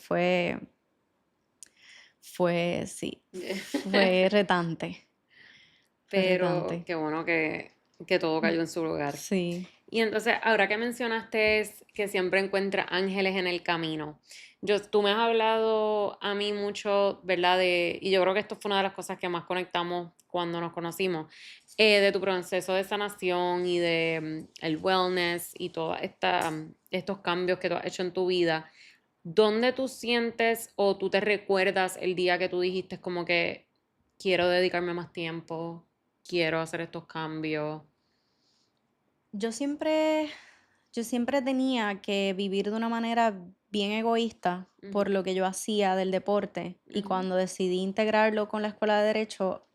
sí, fue retante, fue Pero retante. qué bueno que todo cayó en su lugar. Sí, Y entonces, ahora que mencionaste es que siempre encuentras ángeles en el camino. Tú me has hablado a mí mucho, ¿verdad? Y yo creo que esto fue una de las cosas que más conectamos cuando nos conocimos, de tu proceso de sanación y de el wellness y todos estos cambios que tú has hecho en tu vida. ¿Dónde tú sientes o tú te recuerdas el día que tú dijiste como que quiero dedicarme más tiempo, quiero hacer estos cambios? yo siempre, yo siempre tenía que vivir de una manera bien egoísta por Ujú, lo que yo hacía del deporte y ujú, cuando decidí integrarlo con la escuela de derecho,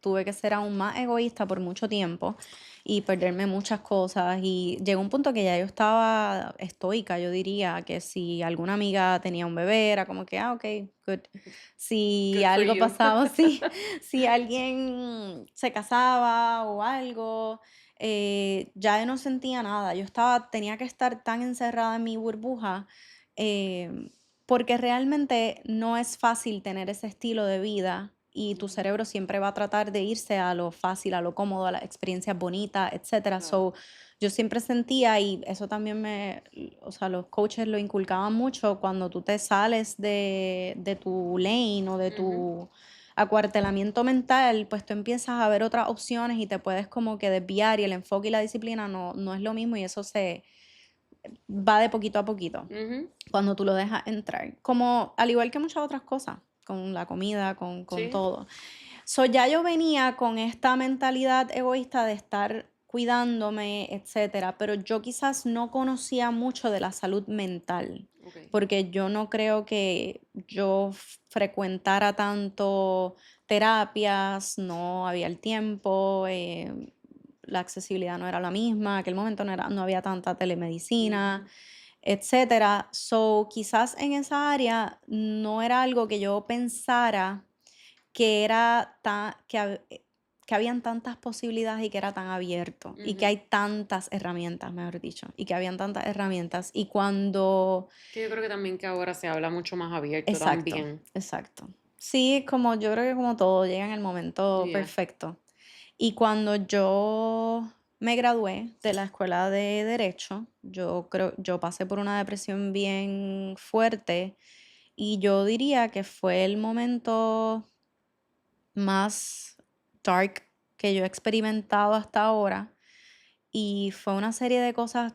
tuve que ser aún más egoísta por mucho tiempo y perderme muchas cosas y llegó un punto que ya yo estaba estoica, yo diría que si alguna amiga tenía un bebé era como que, ah, ok, good. Si good for algo you. pasaba, sí, si alguien se casaba o algo, ya yo no sentía nada. Tenía que estar tan encerrada en mi burbuja, em, porque realmente no es fácil tener ese estilo de vida y tu Ujú, cerebro siempre va a tratar de irse a lo fácil, a lo cómodo, a las experiencias bonitas, etcétera. claro. So, yo siempre sentía, y eso también o sea, los coaches lo inculcaban mucho, cuando tú te sales de tu lane o de Ujú, tu acuartelamiento mental, pues tú empiezas a ver otras opciones y te puedes como que desviar y el enfoque y la disciplina no es lo mismo y eso se va de poquito a poquito ujú, cuando tú lo dejas entrar. Como al igual que muchas otras cosas, con la comida, con sí. todo. So, ya yo venía con esta mentalidad egoísta de estar cuidándome, etcétera, pero yo quizás no conocía mucho de la salud mental, Ok. porque yo no creo que yo frecuentara tanto terapias, no había el tiempo, la accesibilidad no era la misma, en aquel momento no había tanta telemedicina, Ujú, etcétera. So, quizás en esa área no era algo que yo pensara que era tan que habían tantas posibilidades y que era tan abierto, y que ujú. hay tantas herramientas, mejor dicho, y que habían tantas herramientas. Y cuando Que yo creo que también que ahora se habla mucho más abierto exacto, también. exacto. Sí, como yo creo que como todo llega en el momento Yeah. perfecto. Y cuando yo me gradué de la escuela de derecho, yo pasé por una depresión bien fuerte y yo diría que fue el momento más dark que yo he experimentado hasta ahora y fue una serie de cosas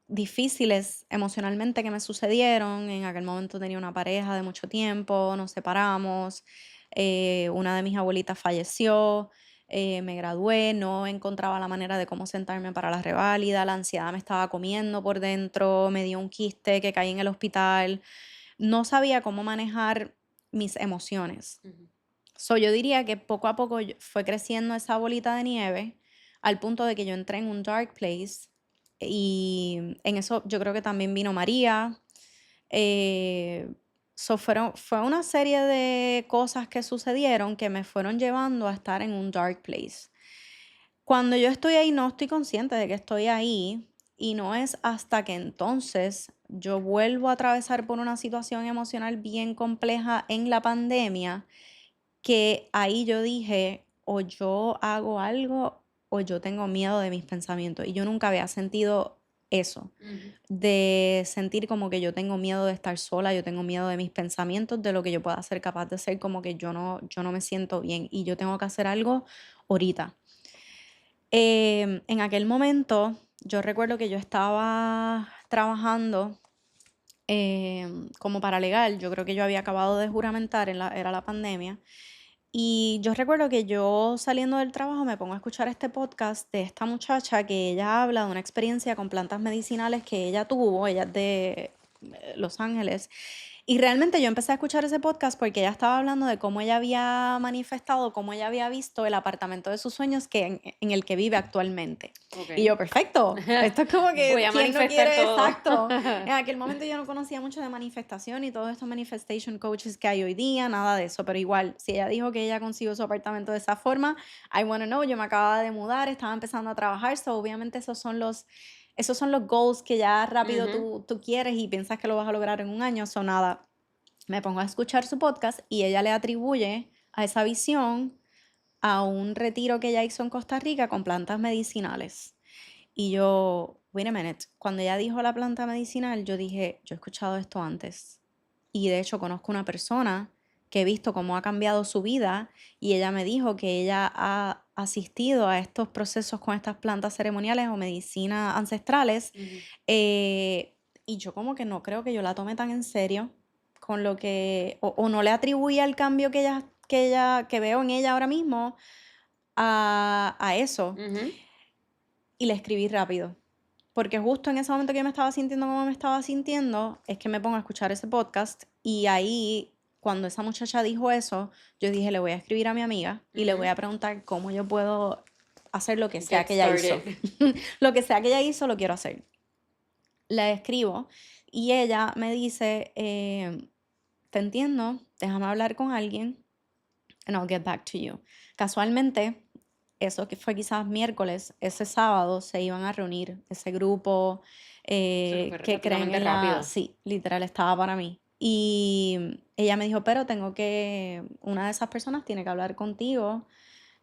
difíciles emocionalmente que me sucedieron. En aquel momento tenía una pareja de mucho tiempo, nos separamos, una de mis abuelitas falleció, me gradué, no encontraba la manera de cómo sentarme para la reválida, la ansiedad me estaba comiendo por dentro, me dio un quiste que caí en el hospital, no sabía cómo manejar mis emociones. Ujú, So, yo diría que poco a poco fue creciendo esa bolita de nieve al punto de que yo entré en un dark place y en eso yo creo que también vino María. Fue una serie de cosas que sucedieron que me fueron llevando a estar en un dark place. Cuando yo estoy ahí no estoy consciente de que estoy ahí y no es hasta que entonces yo vuelvo a atravesar por una situación emocional bien compleja en la pandemia que ahí yo dije, o yo hago algo o yo tengo miedo de mis pensamientos. Y yo nunca había sentido eso, ujú. de sentir como que yo tengo miedo de estar sola, yo tengo miedo de mis pensamientos, de lo que yo pueda ser capaz de hacer, como que yo no me siento bien y yo tengo que hacer algo ahorita. En aquel momento yo recuerdo que yo estaba trabajando como paralegal. Yo creo que yo había acabado de juramentar, era la pandemia. Y yo recuerdo que yo saliendo del trabajo me pongo a escuchar este podcast de esta muchacha que ella habla de una experiencia con plantas medicinales que ella tuvo, ella es de Los Ángeles. Y realmente yo empecé a escuchar ese podcast porque ella estaba hablando de cómo ella había manifestado, cómo ella había visto el apartamento de sus sueños en el que vive actualmente. Y Ok. yo, perfecto, esto es como Voy que, a ¿quién no manifestar quiere? todo. Exacto. En aquel momento yo no conocía mucho de manifestación y todos estos manifestation coaches que hay hoy día, nada de eso, pero igual, si ella dijo que ella consiguió su apartamento de esa forma, I wanna know, yo me acababa de mudar, estaba empezando a trabajar, so obviamente esos son los goals que ya rápido Ujú. tú quieres y piensas que lo vas a lograr en un año, so nada, me pongo a escuchar su podcast y ella le atribuye a esa visión a un retiro que ella hizo en Costa Rica con plantas medicinales. Y yo, wait a minute, cuando ella dijo la planta medicinal, yo dije, yo he escuchado esto antes. Y de hecho conozco una persona que he visto cómo ha cambiado su vida y ella me dijo que ella ha asistido a estos procesos con estas plantas ceremoniales o medicinas ancestrales. Ujú. eh, y yo como que no creo que yo la tome tan en serio con lo que, o no le atribuía el cambio que veo en ella ahora mismo a eso. Ujú. Y le escribí rápido. Porque justo en ese momento que yo me estaba sintiendo como me estaba sintiendo, es que me pongo a escuchar ese podcast y ahí, cuando esa muchacha dijo eso, yo dije, le voy a escribir a mi amiga y le voy Ujú. a preguntar cómo yo puedo hacer lo que sea Get que ella hizo. started. Lo que sea que ella hizo, lo quiero hacer. Le escribo y ella me dice, te entiendo, déjame hablar con alguien and I'll get back to you. Casualmente, eso que fue quizás miércoles, ese sábado se iban a reunir ese grupo Eso que fue que creen relativamente en la... rápido. Sí, literal, estaba para mí. Y ella me dijo, pero una de esas personas tiene que hablar contigo,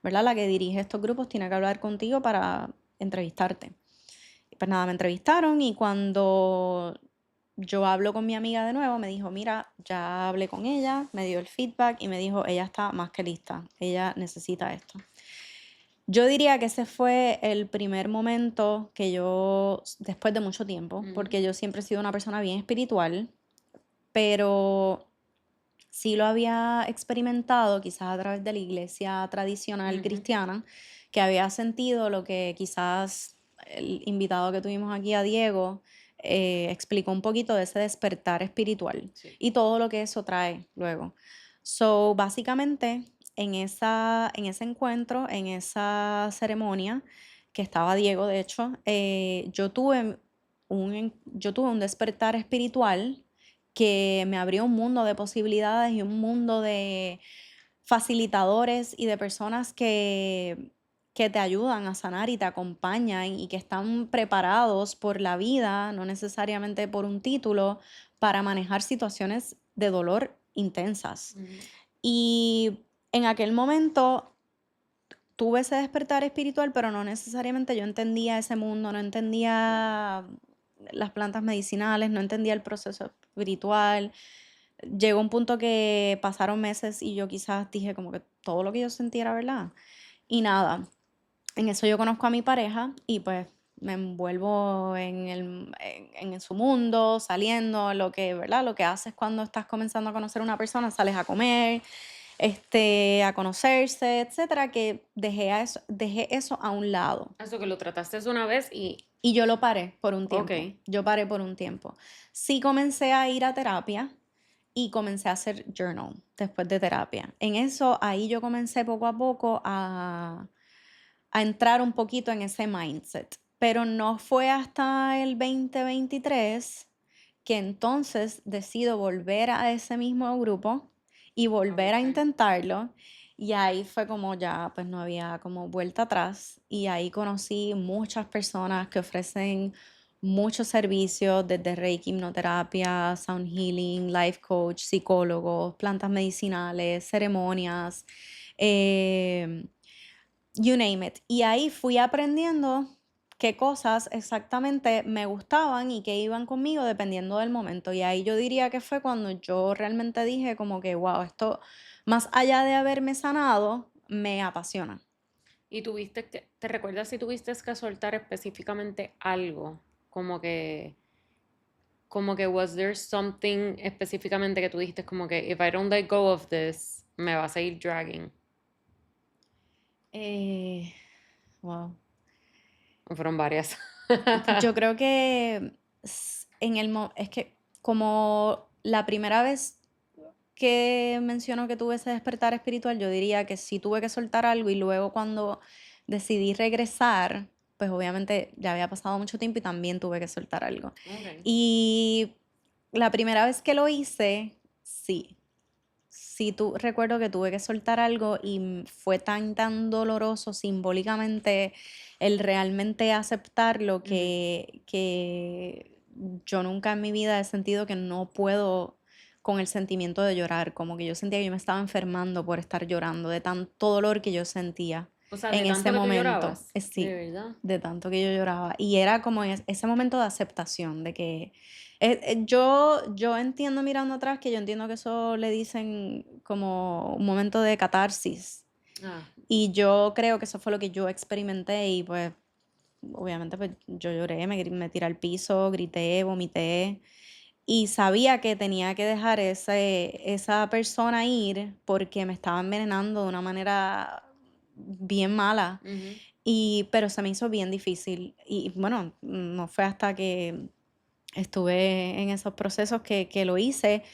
¿verdad? La que dirige estos grupos tiene que hablar contigo para entrevistarte. Y pues nada, me entrevistaron y cuando yo hablo con mi amiga de nuevo, me dijo, mira, ya hablé con ella, me dio el feedback y me dijo, ella está más que lista, ella necesita esto. Yo diría que ese fue el primer momento que yo, después de mucho tiempo, Ujú. porque yo siempre he sido una persona bien espiritual, pero sí lo había experimentado quizás a través de la iglesia tradicional Ujú. cristiana, que había sentido lo que quizás el invitado que tuvimos aquí, a Diego, explicó un poquito de ese despertar espiritual Sí. y todo lo que eso trae luego. So, básicamente, en ese encuentro, en esa ceremonia, que estaba Diego, de hecho, yo tuve un despertar espiritual que me abrió un mundo de posibilidades y un mundo de facilitadores y de personas que te ayudan a sanar y te acompañan y que están preparados por la vida, no necesariamente por un título, para manejar situaciones de dolor intensas. Ujú. Y en aquel momento tuve ese despertar espiritual, pero no necesariamente yo entendía ese mundo, no Claro. entendía las plantas medicinales, no entendía el proceso espiritual. Llegó un punto que pasaron meses y yo quizás dije como que todo lo que yo sentía era verdad. Y nada, en eso yo conozco a mi pareja y pues me envuelvo en su mundo, saliendo, lo que, ¿verdad? Lo que haces cuando estás comenzando a conocer a una persona, sales a comer, a conocerse, etcétera, que dejé eso a un lado. Eso que lo trataste una vez y... Y yo lo paré por un Ok. tiempo. Yo paré por un tiempo. Sí comencé a ir a terapia y comencé a hacer journal después de terapia. En eso, ahí yo comencé poco a poco a entrar un poquito en ese mindset. Pero no fue hasta el 2023 que entonces decido volver a ese mismo grupo y volver a Ok. intentarlo. Y ahí fue como ya, pues no había como vuelta atrás. Y ahí conocí muchas personas que ofrecen muchos servicios, desde Reiki, hipnoterapia, sound healing, life coach, psicólogos, plantas medicinales, ceremonias. em, You name it. Y ahí fui aprendiendo qué cosas exactamente me gustaban y qué iban conmigo dependiendo del momento. Y ahí yo diría que fue cuando yo realmente dije como que, wow, esto más allá de haberme sanado, me apasiona. ¿Y te recuerdas si tuviste que soltar específicamente algo? Como que, como que was there something específicamente que tú dijiste como que if I don't let go of this, me va a seguir dragging? Eh, wow. ¿O fueron varias? Yo creo que es que como la primera vez que menciono que tuve ese despertar espiritual, yo diría que sí tuve que soltar algo y luego cuando decidí regresar, pues obviamente ya había pasado mucho tiempo y también tuve que soltar algo. Okay. Y la primera vez que lo hice, sí. Sí, recuerdo que tuve que soltar algo y fue tan doloroso simbólicamente el realmente aceptarlo Ujú. que yo nunca en mi vida he sentido que no puedo con el sentimiento de llorar, como que yo sentía que yo me estaba enfermando por estar llorando, de tanto dolor que yo sentía O sea, de en ese tanto que tú momento. llorabas, de Sí, verdad. de tanto que yo lloraba. Y era como ese momento de aceptación, de que yo entiendo mirando atrás que yo entiendo que eso le dicen como un momento de catarsis. Ah, Y yo creo que eso fue lo que yo experimenté y pues obviamente pues yo lloré, me tiré al piso, grité, vomité y sabía que tenía que dejar esa persona ir porque me estaba envenenando de una manera bien mala. ujú. Pero se me hizo bien difícil y bueno, no fue hasta que estuve en esos procesos que lo hice.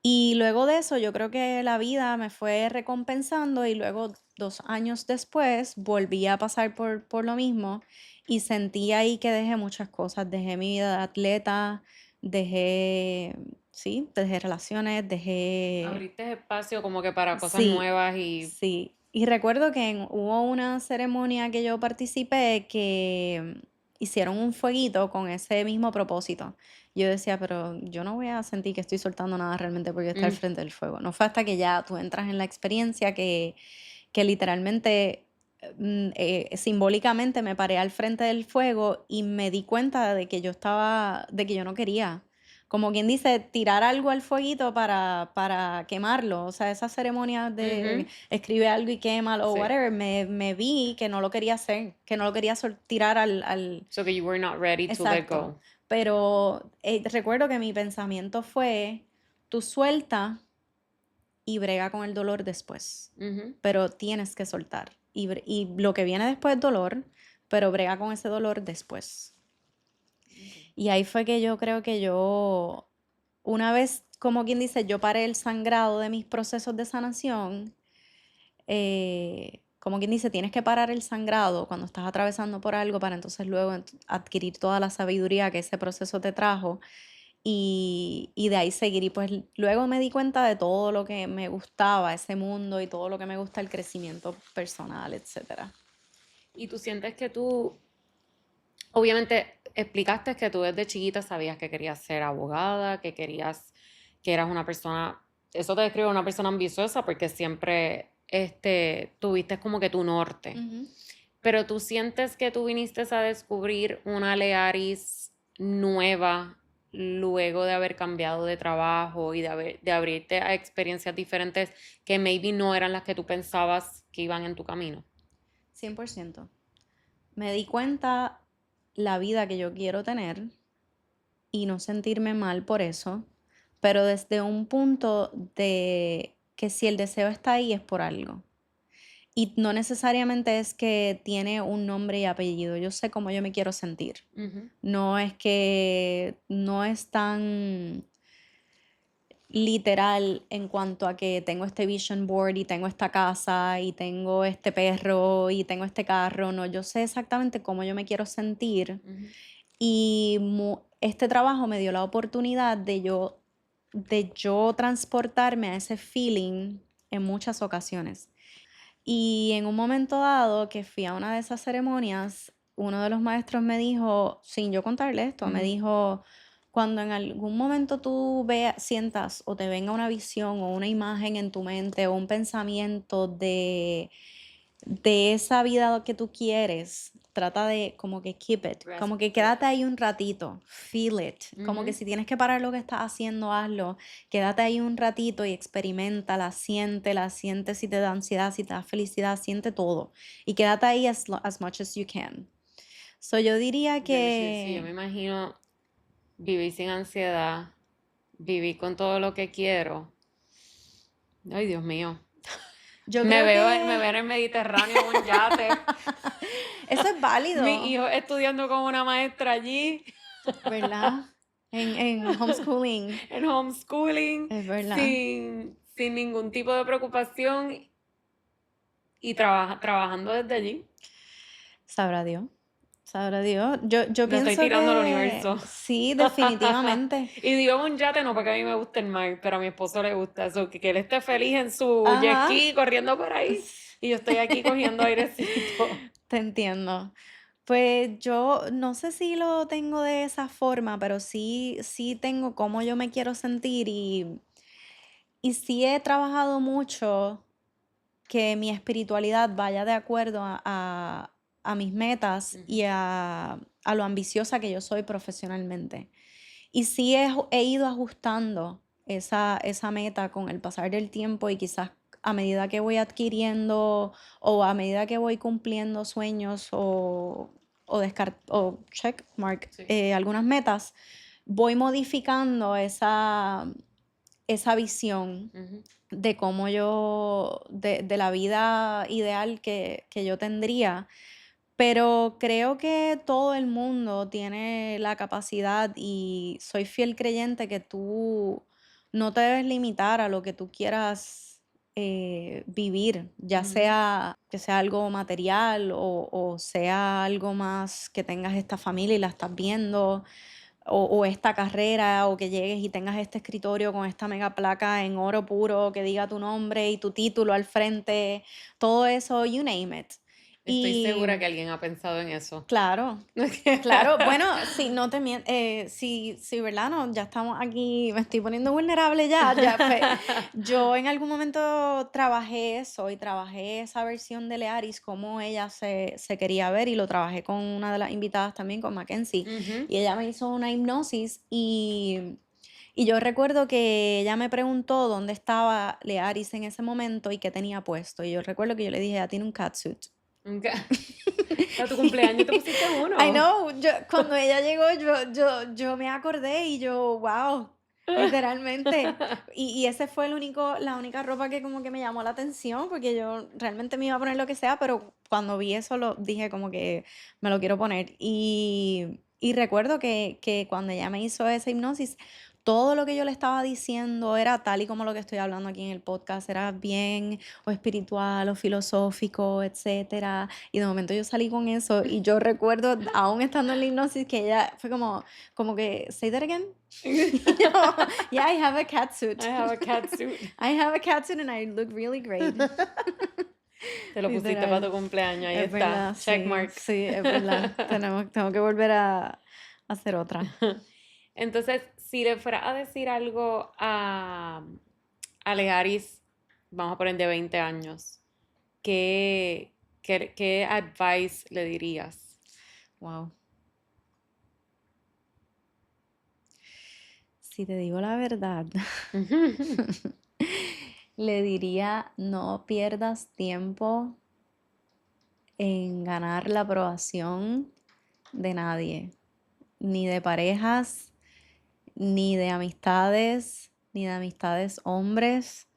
Y luego de eso, yo creo que la vida me fue recompensando y luego 2 años después volví a pasar por lo mismo y sentí ahí que dejé muchas cosas. Dejé mi vida de atleta, dejé, sí, dejé relaciones, dejé. Abriste espacio como que para cosas Sí, nuevas y... sí. Y recuerdo que hubo una ceremonia que yo participé que hicieron un fueguito con ese mismo propósito. Yo decía, pero yo no voy a sentir que estoy soltando nada realmente porque está al Mm, frente del fuego. No fue hasta que ya tú entras en la experiencia que literalmente, simbólicamente me paré al frente del fuego y me di cuenta de que yo no quería. Como quien dice, tirar algo al fueguito para quemarlo. O sea, esas ceremonias de ujú. escribe algo y quémalo o Sí. whatever, me vi que no lo quería hacer, que no lo quería tirar al. So that you were not ready to let Exacto. go. Pero recuerdo que mi pensamiento fue, tú suelta y brega con el dolor después, Ujú. pero tienes que soltar. Y lo que viene después es dolor, pero brega con ese dolor después. Okay. Y ahí fue que yo creo que una vez, como quien dice, yo paré el sangrado de mis procesos de sanación, como quien dice, tienes que parar el sangrado cuando estás atravesando por algo para entonces luego adquirir toda la sabiduría que ese proceso te trajo y de ahí seguir. Y pues luego me di cuenta de todo lo que me gustaba ese mundo y todo lo que me gusta el crecimiento personal, etcétera. Y tú sientes que tú, obviamente, explicaste que tú desde chiquita sabías que querías ser abogada, que querías, que eras una persona, eso te describe una persona ambiciosa porque siempre, tuviste como que tu norte. Ujú. Pero tú sientes que tú viniste a descubrir una Learis nueva luego de haber cambiado de trabajo y de abrirte a experiencias diferentes que maybe no eran las que tú pensabas que iban en tu camino. 100%. Me di cuenta la vida que yo quiero tener y no sentirme mal por eso, pero desde un punto de que si el deseo está ahí es por algo. Y no necesariamente es que tiene un nombre y apellido, yo sé cómo yo me quiero sentir. Ujú, No es tan literal en cuanto a que tengo este vision board y tengo esta casa y tengo este perro y tengo este carro, no, yo sé exactamente cómo yo me quiero sentir ujú. y este trabajo me dio la oportunidad de yo transportarme a ese feeling en muchas ocasiones. Y en un momento dado que fui a una de esas ceremonias, uno de los maestros me dijo, sin yo contarle esto, me Ujú. dijo, cuando en algún momento tú veas, sientas o te venga una visión o una imagen en tu mente o un pensamiento de esa vida que tú quieres, trata de como que keep it, Rest, como que sí. quédate ahí un ratito, feel it, como que Ujú. si tienes que parar lo que estás haciendo, hazlo, quédate ahí un ratito y experiméntala, siente si te da ansiedad, si te da felicidad, siente todo y quédate ahí as much as you can. So yo diría Sí, yo me que imagino vivir sin ansiedad, vivir con todo lo que quiero. Ay, Dios mío. yo creo Me veo en que el Mediterráneo en un yate. eso es Mi válido, hijo estudiando con una maestra allí, ¿verdad? En homeschooling, en homeschooling, es verdad. sin ningún tipo de preocupación y trabajando desde allí. Sabrá Dios. Sabrá Dios. Yo Lo estoy pienso tirando al que universo. sí, definitivamente. Y digo un yate no porque a mí me gusta el mar, pero a mi esposo le gusta eso, que él esté feliz en su jet Ajá. ski corriendo por ahí y yo estoy aquí cogiendo airecito. Te entiendo. Pues yo no sé si lo tengo de esa forma, pero sí tengo cómo yo me quiero sentir y sí he trabajado mucho que mi espiritualidad vaya de acuerdo a mis metas Ujú. y a lo ambiciosa que yo soy profesionalmente. Y sí he ido ajustando esa meta con el pasar del tiempo y quizás a medida que voy adquiriendo o a medida que voy cumpliendo sueños o check mark Sí. algunas metas, voy modificando esa visión Ujú. de cómo de la vida ideal que yo tendría, pero creo que todo el mundo tiene la capacidad y soy fiel creyente que tú no te debes limitar a lo que tú quieras vivir, ya Ujú. sea que sea algo material o sea algo más que tengas esta familia y la estás viendo o esta carrera, o que llegues y tengas este escritorio con esta mega placa en oro puro que diga tu nombre y tu título al frente, todo eso, you name it. Estoy segura Y que alguien ha pensado en eso. claro, claro, bueno, si no te si, ¿verdad? No, ya estamos aquí, me estoy poniendo vulnerable ya, pues, yo en algún momento trabajé eso y trabajé esa versión de Learis, cómo ella se quería ver y lo trabajé con una de las invitadas también, con Mackenzie, Ujú. y ella me hizo una hipnosis y yo recuerdo que ella me preguntó dónde estaba Learis en ese momento y qué tenía puesto, y yo recuerdo que yo le dije, ella tiene un catsuit. Nunca. A tu cumpleaños te pusiste I uno. know, cuando ella llegó, yo me acordé y yo, wow, literalmente. Y ese fue la única ropa que como que me llamó la atención, porque yo realmente me iba a poner lo que sea, pero cuando vi eso lo dije como que me lo quiero poner. Y recuerdo que cuando ella me hizo esa hipnosis, todo lo que yo le estaba diciendo era tal y como lo que estoy hablando aquí en el podcast, era bien o espiritual o filosófico, etcétera. Y de momento yo salí con eso y yo recuerdo, aún estando en la hipnosis, que ella fue como que, say that again. Y yo, yeah, I have a catsuit. I have a cat suit. I have a catsuit and I look really great. Te lo pusiste para tu Literal. cumpleaños, ahí Es está. verdad, Check sí, mark. sí, es verdad. Tengo que volver a hacer otra. Entonces, si le fuera a decir algo a Learis, vamos a poner de 20 años, ¿qué advice le dirías? Wow. Si te digo la verdad, le diría no pierdas tiempo en ganar la aprobación de nadie, ni de parejas, ni de amistades hombres,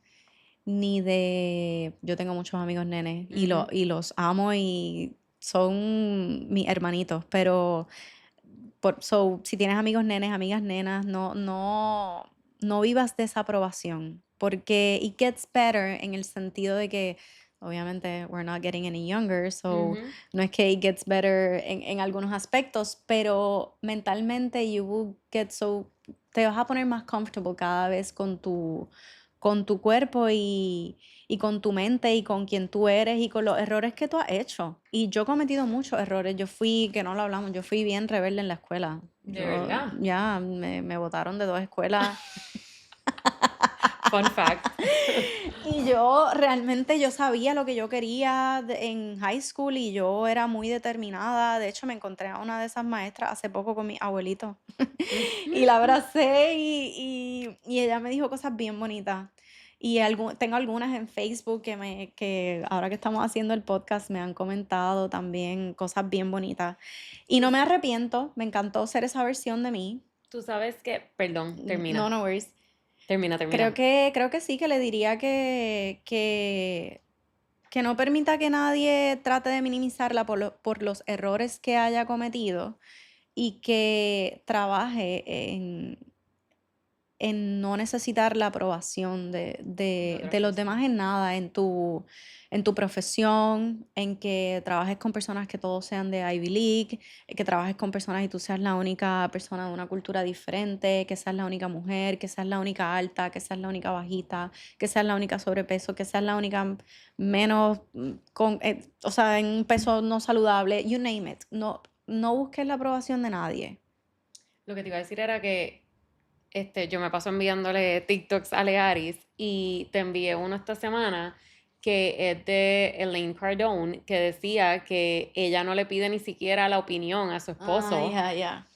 ni de... Yo tengo muchos amigos nenes Ujú. y los amo y son mis hermanitos, pero si tienes amigos nenes, amigas nenas, no vivas de esa aprobación, porque it gets better en el sentido de que, obviamente, we're not getting any younger, so Ujú. no es que it gets better en algunos aspectos, pero mentalmente te vas a poner más comfortable cada vez con tu cuerpo y con tu mente y con quien tú eres y con los errores que tú has hecho. Y yo he cometido muchos errores. Que no lo hablamos, yo fui bien rebelde en la escuela. De verdad. Me botaron de 2 escuelas. Fun fact. Y yo realmente yo sabía lo que yo quería en high school y yo era muy determinada. De hecho, me encontré a una de esas maestras hace poco con mi abuelito y la abracé y ella me dijo cosas bien bonitas. Y tengo algunas en Facebook que ahora que estamos haciendo el podcast me han comentado también cosas bien bonitas. Y no me arrepiento, me encantó ser esa versión de mí. Tú sabes que, perdón, No, termina, no worries. termina, Creo termina. creo que sí, que le diría que no permita que nadie trate de minimizarla por los errores que haya cometido y que trabaje en no necesitar la aprobación De otras de los demás personas. en nada, en tu profesión, en que trabajes con personas que todos sean de Ivy League, que trabajes con personas y tú seas la única persona de una cultura diferente, que seas la única mujer, que seas la única alta, que seas la única bajita, que seas la única sobrepeso, que seas la única menos, o sea, en un peso no saludable, you name it. No, no busques la aprobación de nadie. Lo que te iba a decir era que yo me paso enviándole TikToks a Learis y te envié uno esta semana que es de Elaine Cardone, que decía que ella no le pide ni siquiera la opinión a su Ah, esposo, ya, ya.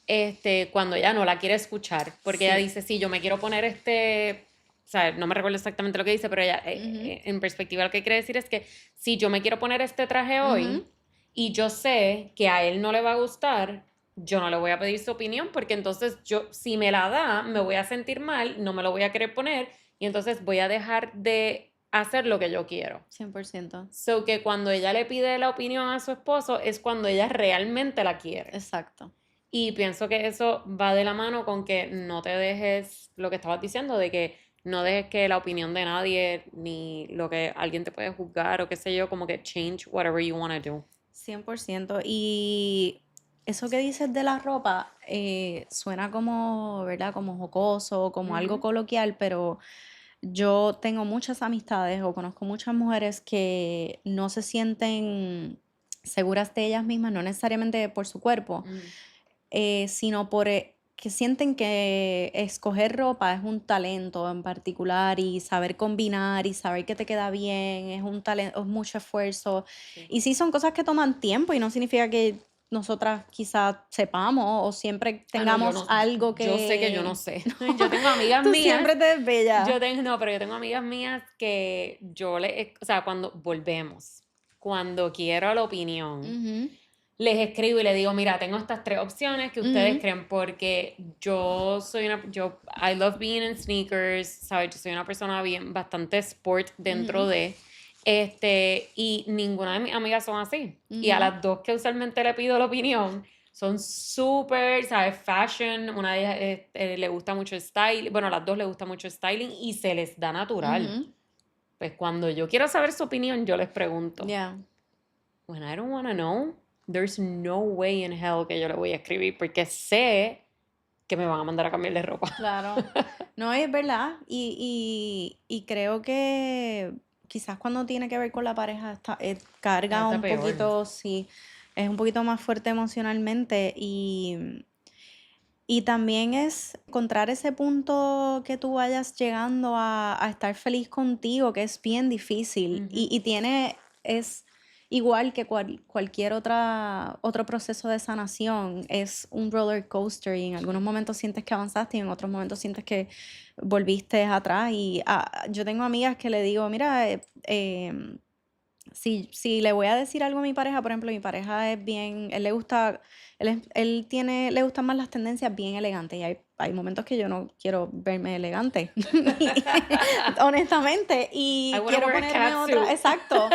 cuando ella no la quiere escuchar, porque ella Sí. dice, sí, yo me quiero poner o sea, no me recuerdo exactamente lo que dice, pero ella, Ujú, en perspectiva, lo que quiere decir es que si yo me quiero poner este traje ujú. hoy y yo sé que a él no le va a gustar, yo no le voy a pedir su opinión, porque entonces yo, si me la da, me voy a sentir mal, no me lo voy a querer poner, y entonces voy a dejar de hacer lo que yo quiero. 100%. So que cuando ella le pide la opinión a su esposo es cuando ella realmente la quiere. Exacto. Y pienso que eso va de la mano con que no te dejes, lo que estabas diciendo, de que no dejes que la opinión de nadie ni lo que alguien te puede juzgar o qué sé yo, como que change whatever you want to do. 100%. Y eso que dices de la ropa suena como, ¿verdad? Como jocoso, como algo Ujú. coloquial, pero yo tengo muchas amistades o conozco muchas mujeres que no se sienten seguras de ellas mismas, no necesariamente por su cuerpo, Mm. sino por que sienten que escoger ropa es un talento en particular y saber combinar y saber que te queda bien es un talento, es mucho esfuerzo. Sí. Y sí son cosas que toman tiempo y no significa que nosotras quizás sepamos o siempre Ah, no, tengamos algo yo sé que yo no que... sé. No, Yo tengo amigas tú mías, siempre te ves bella. no, pero yo tengo amigas mías que o sea, cuando volvemos, cuando quiero la opinión, Ujú, les escribo y les digo, mira, tengo estas tres opciones que ustedes ujú, creen, porque I love being in sneakers, ¿sabes? Yo soy una persona bien, bastante sport dentro ujú, y ninguna de mis amigas son así. Y a ujú, las dos que usualmente le pido la opinión, son súper, ¿sabes? Fashion, una de ellas le gusta mucho el style, bueno, a las dos les gusta mucho el styling y se les da natural. ujú. Pues cuando yo quiero saber su opinión, yo les pregunto. Ya, When I don't want to know, there's no way in hell que yo le voy a escribir porque sé que me van a mandar a cambiar de ropa. claro. No, es verdad. Y creo que quizás cuando tiene que ver con la pareja Es carga hasta un peor. poquito, sí, es un poquito más fuerte emocionalmente y también es encontrar ese punto que tú vayas llegando a estar feliz contigo, que es bien difícil Ujú. es igual que cualquier otro proceso de sanación, es un roller coaster y en algunos Sí. momentos sientes que avanzaste y en otros momentos sientes que volviste atrás y yo tengo amigas que le digo, mira, si le voy a decir algo a mi pareja, por ejemplo, mi pareja es bien, él le gusta, le gustan más las tendencias bien elegantes y hay momentos que yo no quiero verme elegante, honestamente, I y want to quiero wear a ponerme cat otra, suit. exacto.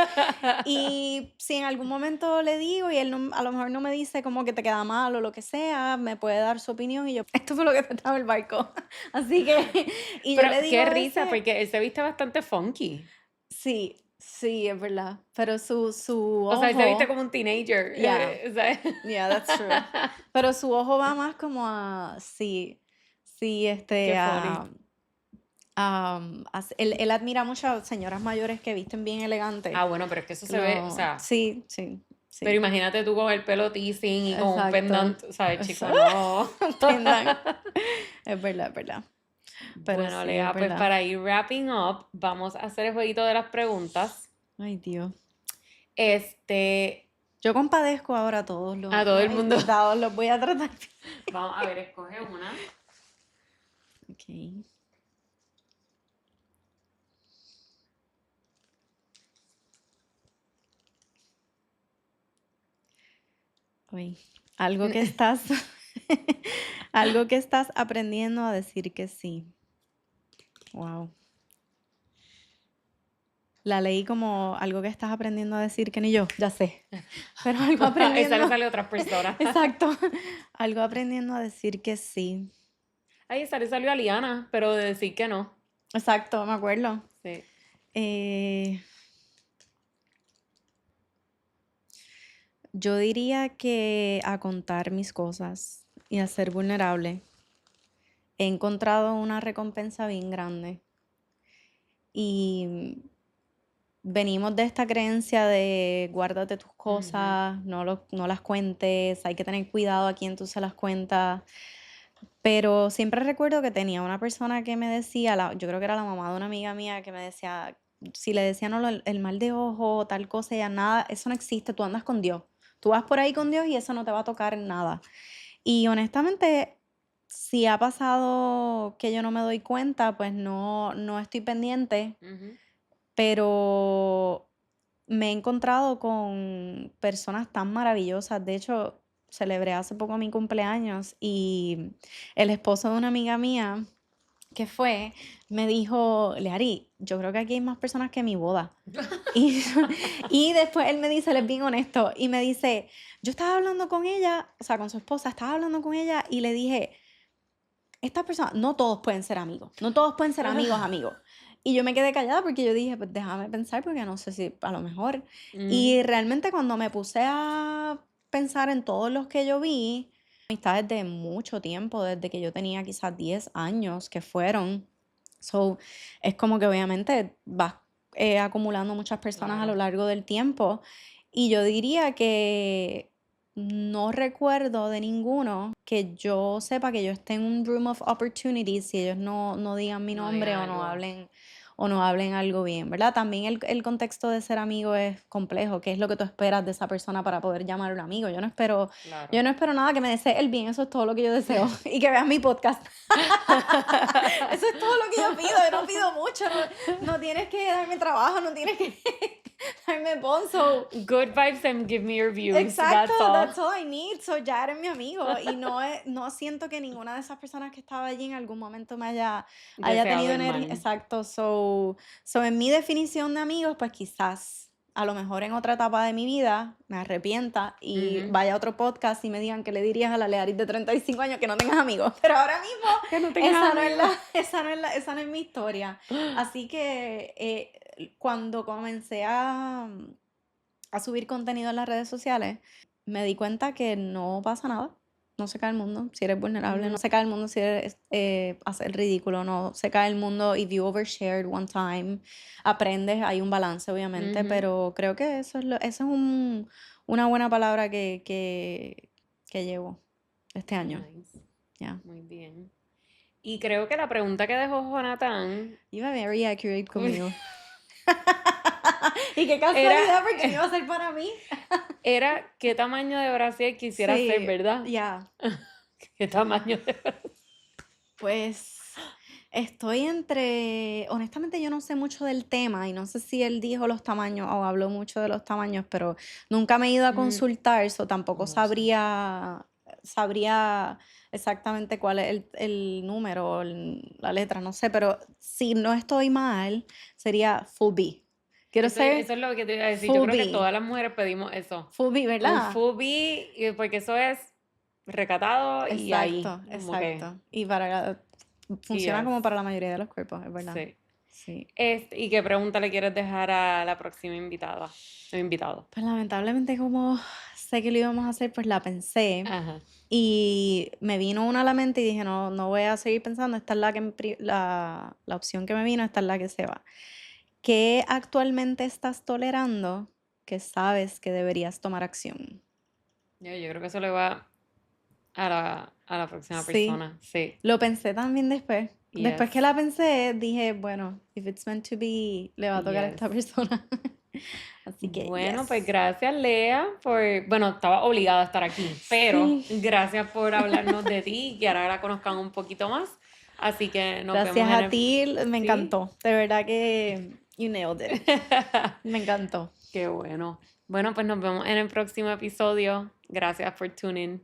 Y si en algún momento le digo y él a lo mejor no me dice como que te queda mal o lo que sea, me puede dar su opinión y yo, esto fue lo que te estaba el barco. Así que, y yo Pero le digo qué a risa, veces, porque él se viste bastante funky. sí, sí, es verdad, pero su O sea, él se viste ojo, como un teenager. ya. ¿Sabes? Yeah, that's true. Pero su ojo va más como a, sí, sí, Qué funny. él admira mucho a señoras mayores que visten bien elegantes. Ah, bueno, pero es que eso se ve, o sea, Sí, sí, pero sí, imagínate tú con el pelo teasing y con un exacto. pendant, ¿sabes, chico? Eso, No. pendan. Es verdad, es verdad. Pero Bueno, sí, Lea, es pues verdad. para ir wrapping up, vamos a hacer el jueguito de las preguntas. Ay, Dios. Este, Yo compadezco ahora a todos a todo los el mundo. invitados, los voy a tratar. Vamos a ver, escoge una. Ok. Uy, algo que estás, algo que estás aprendiendo a decir que sí. Wow. La leí como algo que estás aprendiendo a decir que ni yo, ya sé. Pero algo Esa aprendiendo. le sale a otras personas. Exacto. Algo aprendiendo a decir que sí. Ay, esa le salió a Liana, pero de decir que no. Exacto, me acuerdo. Sí. Eh, yo diría que a contar mis cosas y a ser vulnerable. He encontrado una recompensa bien grande. Y venimos de esta creencia de guárdate tus Ujú. cosas, no las cuentes, hay que tener cuidado a quién tú se las cuentas. Pero siempre recuerdo que tenía una persona que me decía, yo creo que era la mamá de una amiga mía, que me decía, si le decían no, el mal de ojo, tal cosa, ya nada, eso no existe, tú andas con Dios. Tú vas por ahí con Dios y eso no te va a tocar en nada. Y honestamente, si ha pasado que yo no me doy cuenta, pues no estoy pendiente, Ujú. pero me he encontrado con personas tan maravillosas. De hecho, celebré hace poco mi cumpleaños y el esposo de una amiga mía que fue, me dijo, Leari, yo creo que aquí hay más personas que mi boda. Y, y después él me dice, él es bien honesto, y me dice, yo estaba hablando con ella, o sea, con su esposa, estaba hablando con ella y le dije, estas personas, no todos pueden ser amigos, no todos pueden ser amigos, amigos. Y yo me quedé callada porque yo dije, pues déjame pensar porque no sé si a lo mejor. Ujú. Y realmente cuando me puse a pensar en todos los que yo vi, amistades de mucho tiempo, desde que yo tenía quizás 10 años que fueron. So, es como que obviamente vas acumulando muchas personas a lo Claro. largo del tiempo. Y yo diría que no recuerdo de ninguno que yo sepa que yo esté en un room of opportunities si ellos no digan mi No digan nombre algo. o no hablen algo bien, ¿verdad? También el contexto de ser amigo es complejo. ¿Qué es lo que tú esperas de esa persona para poder llamar a un amigo? Claro. Yo no espero nada que me desee el bien, eso es todo lo que yo deseo. Y que veas mi podcast. Eso es todo lo que yo pido, yo no pido mucho. No tienes que darme trabajo, no tienes que darme bonzo. Good vibes and give me your views. Exacto, That's all. that's all I need. So ya eres mi amigo. Y no siento que ninguna de esas personas que estaba allí en algún momento haya Deseado tenido el energía. mal. Exacto. So en mi definición de amigos, pues quizás a lo mejor en otra etapa de mi vida me arrepienta y Ujú. vaya a otro podcast y me digan que le dirías a la Learis de 35 años que no tengas amigos. Pero ahora mismo Que no tengas esa no es amigos. esa no es mi historia. Así que cuando comencé a subir contenido en las redes sociales, me di cuenta que no pasa nada. No se cae el mundo si eres vulnerable, No. no se cae el mundo si eres hacer ridículo, no se cae el mundo if you overshared one time. Aprendes, hay un balance obviamente, Ujú. pero creo que eso es una buena palabra que llevo este año. Nice. Ya. Muy bien. Y creo que la pregunta que dejó Jonathan Iba very accurate conmigo. Y qué era, casualidad porque no iba a ser para mí. era qué tamaño de brasier quisiera ser, Sí, ¿verdad? ya. ¿Qué tamaño de brasier? Pues estoy entre, honestamente yo no sé mucho del tema y no sé si él dijo los tamaños o habló mucho de los tamaños, pero nunca me he ido a Mm, consultar, eso tampoco no sé. sabría exactamente cuál es el número, o la letra, no sé, pero si no estoy mal, sería full B. Quiero ser Eso es lo que te iba a decir. Yo full creo que todas B, las mujeres pedimos eso. full B, Un ¿verdad? full B, porque eso es recatado y ahí, Exacto, como que, exacto. Y funciona yes, como para la mayoría de los cuerpos, es verdad. sí. Sí. ¿Y qué pregunta le quieres dejar a la próxima invitada o invitado? Pues lamentablemente como sé que lo íbamos a hacer, pues la pensé Ajá. y me vino una a la mente y dije, no voy a seguir pensando, esta es la opción que me vino, esta es la que se va. ¿Qué actualmente estás tolerando que sabes que deberías tomar acción? Yo creo que eso le va a la próxima Sí, persona. Sí. lo pensé también después Después que Yes. la pensé, dije, bueno, if it's meant to be, le va a tocar a esta Yes. persona. Así que, Bueno, pues yes. gracias, Lea, por... Bueno, estaba obligada a estar aquí, pero Sí. gracias por hablarnos de ti y que ahora la conozcan un poquito más. Así que nos vemos Gracias en a el... ti, me ¿Sí? encantó. De verdad que you nailed it. Me encantó. Qué bueno. Bueno, pues nos vemos en el próximo episodio. Gracias por tuning.